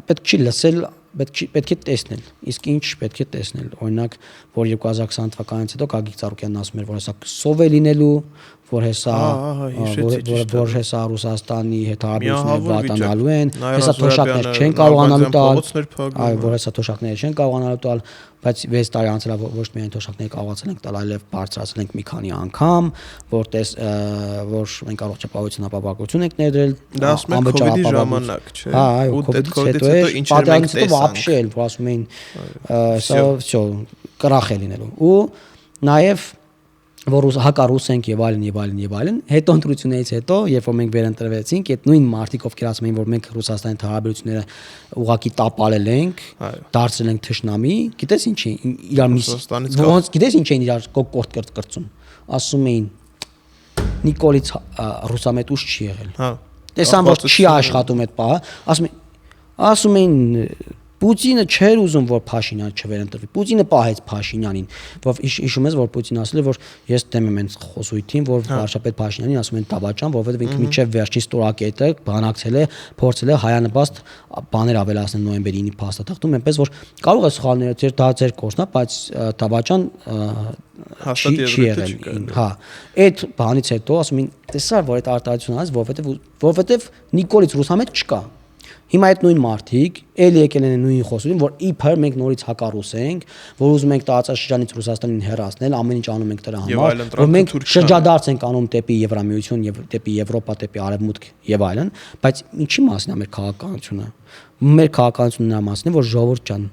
պետք չի լսել, պետք է տեսնել։ Իսկ ինչ պետք է տեսնել։ Օրինակ, որ 2020 թվականից հետո Գագիկ Ծառուկյանն ասում էր, որ հեսա սով է լինելու, որ հեսա Ռուսաստանի հետ հարաբերությունները վատանալու են, հեսա թոշակներ չեն կարողանալու տալ, որ հեսա թոշակները չեն կարողանալու տալ, բայց 6 տարի անցել է ոչ միայն թոշակները կարողացել ենք տալ, այլև բարձրացել ենք մի քանի անգամ, որ մենք առողջապահության ապահովություն ենք ներդրել, անվճար ժամանակ, չէ։ Ու COVID-ից հետո ինչեր մենք տեսանք, որ ասում էին, սա всё կրախ է լինելու։ Ու նաև որ հակառուս ենք եւ այլն, հետո ընտրություններից հետո, երբ որ մենք վերընտրվեցինք, այդ նույն մարդիկ ովքեր ասում էին, որ մենք Ռուսաստանի հարաբերությունները ուղակի տապալել ենք, դարձրել ենք թշնամի, գիտես ինչ է, իրար ոնց գիտես ինչ են իրար կոկորտ կրծում, ասում էին Նիկոլից ռուսամետ ուժ չի եղել։ Հա։ Տեսան որ չի աշխատում այդ պահը, ասում էին Պուտինը չէր ուզում, որ Փաշինյանը չվերընտրվի։ Պուտինը պահեց Փաշինյանին, որ հիշում ես, որ Պուտինը ասել է, որ ես դեմ եմ այս խոսույթին, որ վարչապետ Փաշինյանին ասում են դավաճան, որովհետև ինքը մինչև վերջին ստորակետը բանակցել է, փորձել է հայանպաստ բաներ ավելացնել նոյեմբերի 9-ի փաստաթղթում, այնպես որ կարող է սխալները դա ձեր կորսնա, բայց դավաճան հաստատ եղել։ Հա, այդ բանից հետո ասում են, տեսա որ այդ արտահայտությունը ասես, որովհետև Նիկոլից ռուսամետ չկա։ Հիմա այդ նույն մարդիկ էլի եկել են նույն խոսում, որ իբր մենք նորից հակառուս ենք, որ ուզում ենք տարածաշրջանից Ռուսաստանին հեռացնել, ամեն ինչ անում ենք դրա համար, որ մենք շրջադարձ ենք անում դեպի Եվրամիություն եւ դեպի Եվրոպա, դեպի Արևմուտք եւ այլն, բայց ինչի մասն է մեր քաղաքականությունը։ Մեր քաղաքականությունը նրա մասն է, որ ժողովուրդ ջան,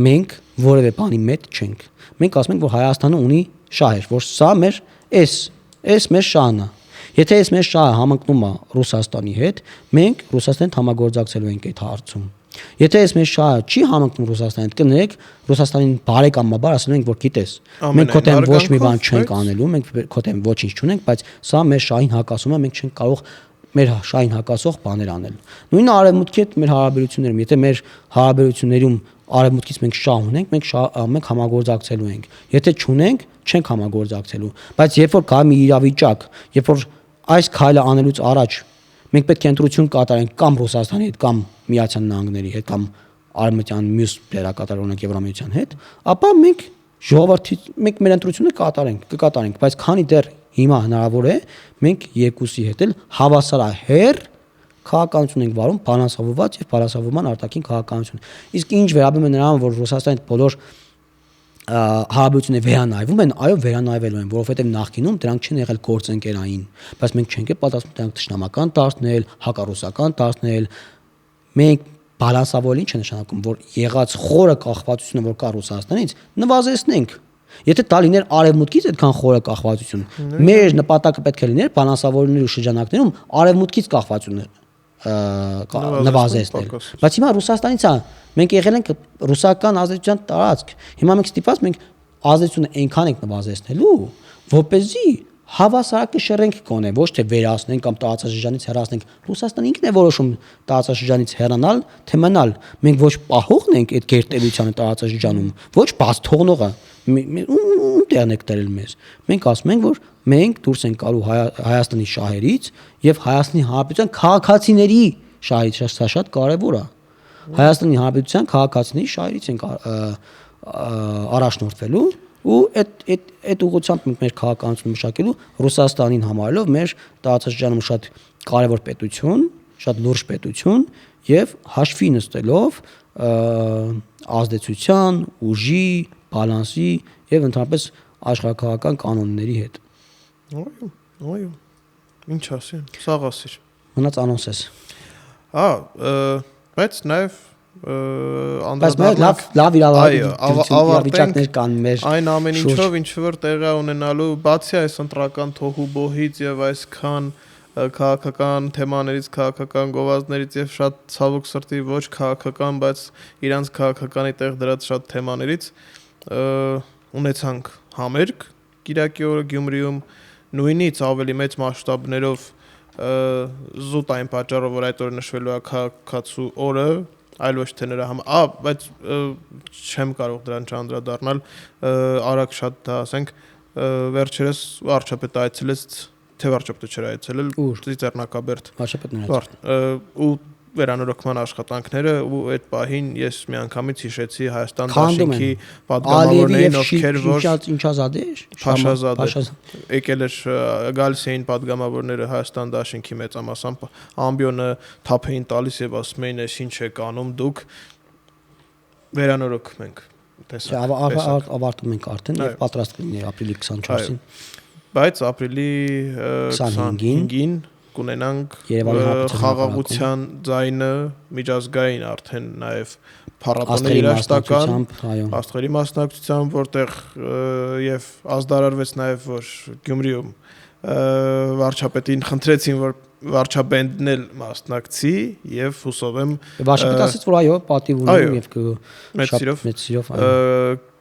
մենք որևէ բանի մեծ չենք։ Մենք ասում ենք, որ Հայաստանը ունի շահեր, որ սա մեր էս մեր շահն է։ Եթե այս մեր շահը համընկնում է Ռուսաստանի հետ, մենք Ռուսաստանին համագործակցելու ենք այդ հարցում։ Եթե այս մեր շահը չի համընկնում Ռուսաստանի հետ, կներեք Ռուսաստանին բարեկամաբար ասելու ենք, որ գիտես, մենք քո դեմ ոչ մի բան չենք անելու, մենք քո դեմ ոչինչ չունենք, բայց սա մեր շահին հակասում է, մենք չենք կարող մեր շահին հակասող բաներ անել։ Նույնը Արևմուտքի հետ մեր հարաբերություններում, եթե մեր հարաբերություններում Արևմուտքից մենք շահ ունենք, մենք համագործակցելու ենք։ Եթե չունենք, չենք համագործակցելու։ Բայց երբ որ կա մի իրավիճակ, երբ որ այս քայլը անելուց առաջ մենք պետք է ընտրություն կատարենք կամ Ռուսաստանի հետ, կամ Միացյալ Նահանգների հետ, կամ Արևմտյան մյուս դերակատար օրինակ Եվրամիության հետ, ապա մենք ժողովրդից մենք մեր ընտրությունը կկատարենք, բայց քանի դեռ հիմա հնարավոր է, մենք երկուսի հետ էլ հավասարահեռ քաղաքականություն ենք վարում, բալանսավորված եւ բալանսավորման արտաքին քաղաքականություն։ Իսկ ինչ վերաբերում է նրան, որ Ռուսաստանի բոլոր հարաբերությունները վերանայվում են, այո, վերանայվելու են, որովհետեւ նախկինում դրանք չեն եղել գործընկերային, բայց մենք չենք պատասխանում դրանք ճշնամական դարձնել, հակառուսական դարձնել։ Մենք բալանսավորել ինչ է նշանակում, որ եղած խորը կախվածությունը, որ կա Ռուսաստանից, նվազեցնենք։ Եթե դա լիներ Արևմուտքից այդքան խորը կախվածություն, մեր նպատակը պետք է լիներ բալանսավորելու շրջանակներում Արևմուտքից կախվածությունը նվազեցնել։ Բայց հիմա Ռուսաստանից է, մենք եղել ենք ռուսական ազդեցության տարածք։ Հիմա մենք ստիպված մենք ազդեցությունը այնքան ենք նվազեցնելու, որպեսզի հավասարակշռենք կոնե, ոչ թե վերացնենք կամ տարածաշրջանից հեռացնենք։ Ռուսաստանը ինքն է որոշում տարածաշրջանից հեռանալ, թե մնալ։ Մենք ոչ պահողն ենք այդ գերտերությանը տարածաշրջանում, ոչ բաց թողնողը։ Ո՞ւտեղն եք դրել մեզ։ Մենք ասում ենք, որ մենք դուրս ենք գալու Հայաստանի շահերից եւ Հայաստանի Հանրապետության քաղաքացիների շահերից, սա շատ կարեւոր է։ Հայաստանի Հանրապետության քաղաքացիների շահերից ենք առաջնորդվելու ու այդ ուղղությամբ մենք մեր քաղաքականությունը մշակելու Ռուսաստանին համարելով մեր տարածաշրջանում շատ կարևոր պետություն, շատ լուրջ պետություն եւ հաշվի նստելով ազդեցության, ուժի, բալանսի եւ ընդհանրապես աշխարհակաղակական կանոնների հետ։ Այո։ Ինչ ասեմ, սաղ ասիր։ Մնաց անոնսես։ Բայց նաեւ անդրադառնանք լավ իրավիճակներ կան մեր այն ամեն ինչով ինչ որ տեղի ունենալու բացի այս ընտրական թոհուբոհից եւ այսքան քաղաքական թեմաներից, քաղաքական գովազդներից եւ շատ ցավոք սրտի ոչ քաղաքական, բայց իրանց քաղաքականի տեղ դրած շատ թեմաներից ունեցանք համերգ Կիրակի օրը Գյումրիում նույնից ավելի մեծ մասշտաբներով զուտ այն պատճառով որ այդ օրը նշվելու է քաղաքացու օրը այլ ոչ թե նրա բայց չեմ կարող դրան չանդրադառնալ արագ շատ դա ասենք վերջերս վարչապետը այցելեց թե վարչապետը չէր այցելել Ծիծեռնակաբերդ վարչապետն ու վերանորոգման աշխատանքները ու այդ պահին ես միանգամից հիշեցի Հայաստան դաշինքի պատգամավորներին ովքեր որ ինչազադե Փաշազադե եկել էր գալիս էին պատգամավորները Հայաստան դաշինքի մեծամասամբ ամբիոնը թափ էին տալիս եւ ասում էին այս ինչ եք անում դուք վերանորոգում ենք ավարտում ենք արդեն եւ պատրաստ կլինի ապրիլի 24-ին բայց ապրիլի 25-ին կունենանք խաղաղության ձայնը միջազգային արդեն նաև փառատոնի երաշտական աստղերի մասնակցությամբ որտեղ եւ ազդարարվեց նաև որ Գյումրիում վարչապետին խնդրեցին որ վարչաբենդն էլ մասնակցի եւ հուսով եմ վարչապետը ասաց որ այո պատիվ ունեմ եւ մեծ սիրով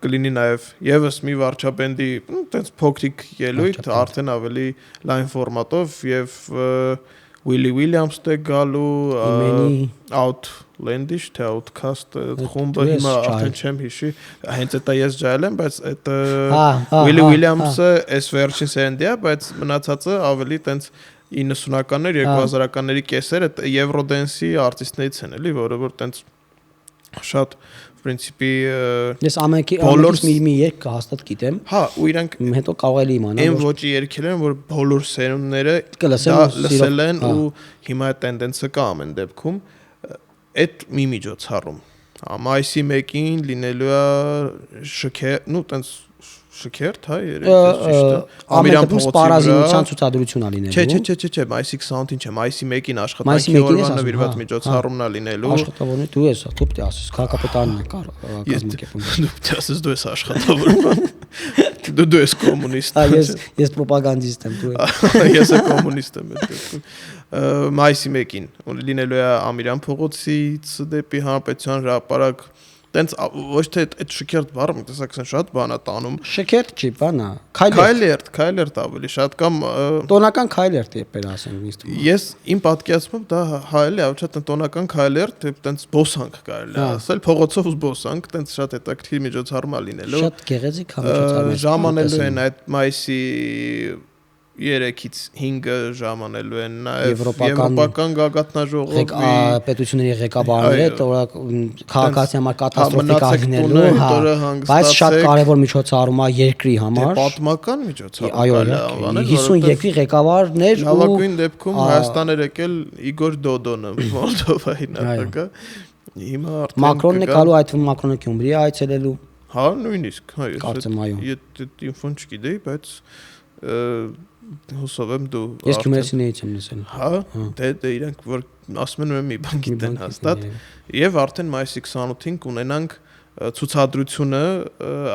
կլինի նաև եւս մի վարչապենդի այտենց փոքրիկ ելույթ արդեն ավելի լայն ֆորմատով եւ Willy Williams-ը գալու Outlandish թե Outcast խումբը հիմա արդեն չեմ հիշի հենց դա ես ջայել եմ բայց այդ Willy Williams-ը այս վերջին սերնդի է բայց մնացածը ավելի այտենց 90-ականներ 2000-ականների կեսերը Eurodance-ի արտիստներից են էլի որը որ այտենց շատ принципе ես ամենից մի երգ հաստատ գիտեմ հա ու իրանք հետո կարող է իմանալ այն ոճի երգեր են որ բոլոր սերունդները լսել են ու հիմա այդ տենդենսը կա ամեն դեպքում այդ մի միջոցառում մայիսի 1-ին լինելու է տենց շքերթ, հա, երեք ամերիկյան սպարազինության ցուցադրություն է լինելու։ Չէ, մայիսի 20-ին չէ, մայիսի 1-ին աշխատանքի օրվա նվիրված միջոցառումն է լինելու։ Աշխատավորի դու ես, դու պետք է ասես, քաղաքապետարանն է կազմակերպում։ Դու պետք է ասես, դու ես աշխատավորում։ Դու ես կոմունիստ։ Ես պրոպագանդիստ եմ, դու ես կոմունիստ եմ այդպես։ Մայիսի 1-ին լինելու է Ամիրյան փողոցից դեպի Հանրապետության հրապարակ, տենց ոչ թե այդ շքերթ բառը տեսակցեն շատ բան է տանում։ Շքերթ չի, բան է։ Քայլերթ ավելի շատ կամ տոնական քայլերթ եփեր ասենք ինձ թվում։ Ես իմ պատկերացմամբ դա հայել է, ոչ թե տոնական քայլերթ, տենց բոսանք կարելի է ասել, փողոցով զբոսանք, տենց շատ հետաքրքիր միջոցառում է լինելու։ Շատ գեղեցիկ միջոցառում է։ Ժամանելու են այդ մայիսի 3-ից 5-ը ժամանելու են նաև եվրոպական գագաթնաժողովի պետությունների ղեկավարները, քաղաքացի համար կատաստրոֆիկ ալինելու, բայց շատ կարևոր միջոցառում է երկրի համար։ Պատմական միջոցառում։ Այո, 50 երկրի ղեկավարներ ու լավագույն դեպքում Հայաստան էր եկել Իգոր Դոդոնը, Մոլդովայի նախագահ։ Հիմա արդեն Մակրոնն է գալու, այդ թվում Մակրոնը Գյումրի է այցելելու։ Հա, նույնիսկ, հա, կարծեմ այո։ Ես ինֆոն չգիտեի, բայց հուսով եմ դու Ես Գյումրեցիներից եմ լսել։ Հա, դե իրանք որ ասում են մի բան գիտեն հաստատ եւ արդեն մայիսի 28-ին կունենանք ցուցադրությունը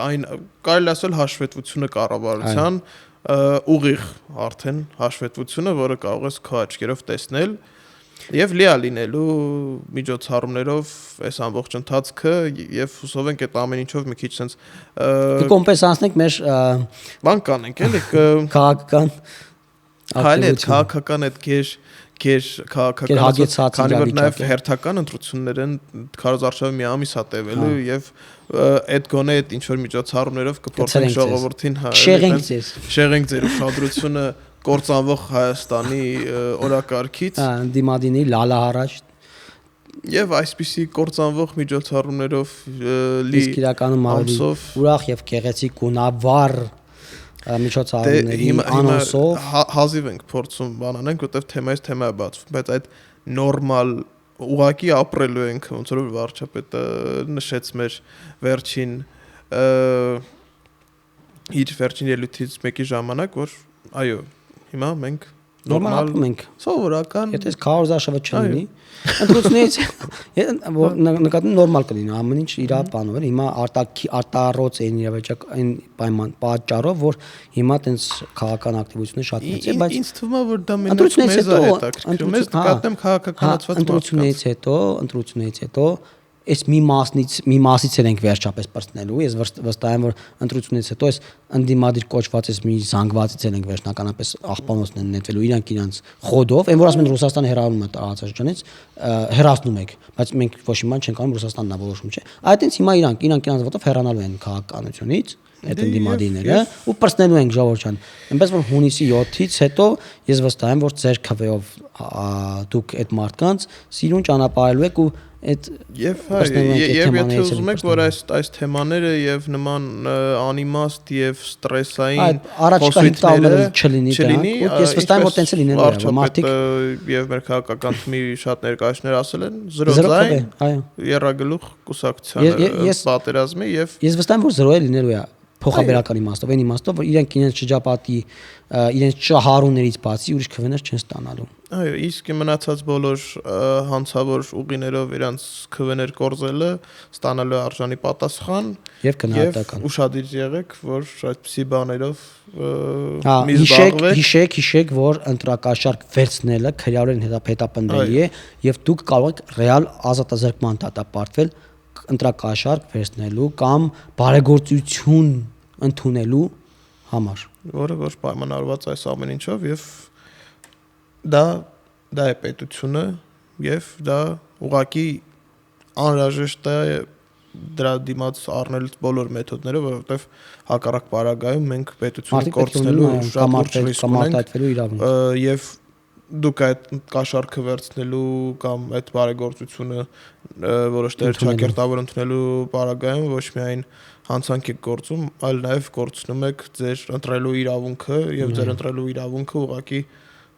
այն կարելի ասել հաշվետվությունը կառավարության ուղիղ արդեն հաշվետվությունը, որը կարող ես քո աչքերով տեսնել եւ լիա լինելու միջոցառումներով այս ամբողջ ընթացքը եւ հուսով ենք այդ ամեն ինչով մի քիչ sense կոմպենսացնենք մեր բան կանենք էլի քաղաքական քաղաքական այդ գեր քաղաքական քանի որ նաեւ հերթական ընտրություններ են քարոզարշավը մի ամիս է տևելու եւ այդ գոնե այդ ինչ որ միջոցառումներով կփորձենք ժողովրդին շեղենք ձեր ուշադրությունը կործանվող Հայաստանի օրակարգից դիմադինի լալահարաշ եւ այսպիսի կործանվող միջոցառումներով լի ամսով ուրախ եւ գեղեցիկ գունավառ միջոցառումների անոնսով հազիվ ենք փորձում բանանենք, որտեվ թեմայից թեմա է բացվում, բայց այդ նորմալ ուղակի ապրելու ենք, ոնց որ վարչապետը նշեց մեր վերջին իր վերջին ելույթից մեկի ժամանակ, որ այո, հիմա մենք նորմալ ապրում ենք, սովորական, եթե քարոզարշավը չլինի, ընտրությունից որ նկատի նորմալ կլինի, ամեն ինչ իր բանով է, հիմա արտառոց այն իրավիճակ այն պայման պատճառով, որ հիմա տենց քաղաքական ակտիվությունը շատ մեծ է, բայց ինձ թվում է, որ դա մենակ մեզ է հետաքրքրում, մեզ կկատնեմ քաղաքականացված ընտրությունից հետո այս մի մասից ենք վերջապես բրցնելու, ես վստահ եմ, որ ընտրությունից հետո այս ընդդիմադիր կոչված այս մի զանգվածից ենք վերջնականապես աղբանոցն են նետվելու իրանք խոդով, այն որ ասում են Ռուսաստանը հեռանում է տարածաշրջանից, հեռացնում եք, բայց մենք ոչ մի բան չենք անում, Ռուսաստանն է որոշում, չէ։ Այդտենց հիմա իրանք ոտով հեռանալու են քաղաքականությունից, այդ ընդդիմադիրները ու բրցնելու ենք ժողովրդյան։ Այնպես որ հունիսի 7-ից հետո ես վստահ եմ, որ ձեր քվեով դուք այդ մարդկանց սիրուն ճանապարհելու եք ու այդ եւ եթե ուզում եք որ այս թեմաները եւ նման անիմաստ եւ ստրեսային խոսույթները չլինի, ես վստահ եմ որ տենց է լինելու է, մարդիկ եւ մեր քաղաքական թիմի շատ ներկայացներ ասել են 0-ային, այո, երրագլուխ կուսակցությանը պատերազմի եւ ես վստահ եմ որ 0 է լինելու է փոխաբերական իմաստով, այն իմաստով, որ իրենք իրենց շրջապատի, իրենց շահառուներից բացի ուրիշ քվեներ չեն ստանալու։ Այո, իսկ մնացած բոլոր հանցավոր ուղիներով իրենց քվեներ կորզելը ստանալու արժանի պատասխան եւ քննադատական։ Ուշադիր եղեք, որ այդպիսի բաներով մի զբաղվեք։ Հիշեք, որ ընտրակաշարք վերցնելը քրեորեն հետապնդելի է եւ դուք կարող եք ռեալ ազատազրկման դատապարտվել ընտրակաշարք վերցնելու կամ բարեգործություն ընդունելու համար, որը որ պայմանավորված այս ամեն ինչով եւ դա է պետությունը եւ դա ուղղակի անհրաժեշտ է դրա դիմաց առնել բոլոր մեթոդները, որովհետեւ հակառակ պարագայում մենք պետությունը կորցնելու շատ լուրջ ռիսկ ունենք եւ դուք այդ կաշառքը վերցնելու կամ այդ բարեգործությունը որոշ ճակերտավոր ընդունելու պարագայում ոչ միայն հանցանք եք գործում, այլ նաև կորցնում եք ձեր ընտրելու իրավունքը եւ ձեր ընտրելու իրավունքը ուղղակի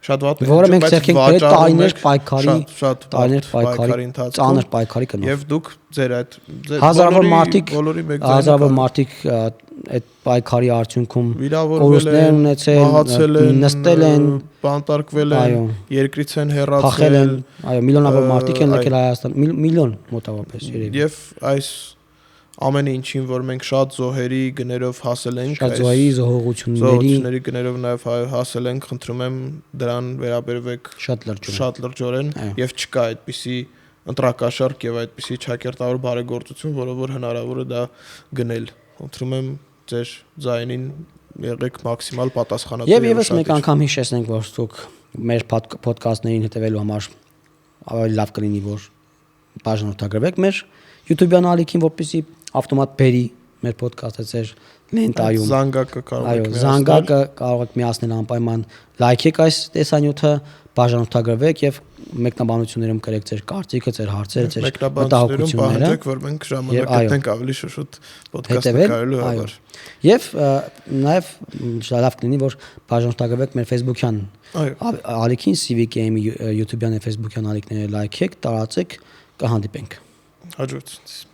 շատ վատ է, որը մենք ցերքենք դե տարիներ պայքարի, շատ տարիներ պայքարի ընթացքում ծանր պայքարի կնով։ Եվ դուք ձեր այդ հազարավոր մարդիկ բոլորի այդ պայքարի արդյունքում վիրավորվել են, ունեցել, նստել են, բանտարկվել են, երկրից են փախել են, հեռացել, այո, միլիոնավոր մարդիկ են եկել Հայաստան, միլիոն մոտավորապես երևի։ Եվ այս ամեն ինչին, որ մենք շատ զոհերի գներով հասել ենք, շատ զոհերի զոհությունների գներով նաև հասել ենք, խնդրում եմ դրան վերաբերվեք շատ լրջորեն եւ չկա այդպիսի ընտրակաշարք եւ այդպիսի ճակերտավոր բարեգործություն, որը որ հնարավոր է դա գնել։ Խնդրում եմ ձեր ձայնին եղեք մաքսիմալ պատասխանատու։ Եվ եւս մեկ անգամ հիշեցնենք, որ դուք մեր ոդկասթներին հետևելու համար ավելի լավ կլինի, որ բաժանորդագրվեք մեր YouTube-յան ալիքին, որպեսզի ավտոմատ բերի մեր ոդկասթը ձեր լենտայում։ Զանգակը կարող եք միացնել անպայման լայքեք այս տեսանյութը, բաժանորդագրվեք եւ մեկնաբանություններում գրեք ձեր կարծիքը, ձեր հարցերը, ձեր մտահոգությունները, որ մենք ժամանակ գտնենք ավելի շուտ ոդկասթը կարելու համար։ Եվ նաեւ լավ կլինի, որ բաժանորդագրվեք մեր Facebook-յան ալիքին, CVKM-ի YouTube-յան եւ Facebook-յան ալիքները լայքեք, տարածեք, կհանդիպենք։ Հաջողություն։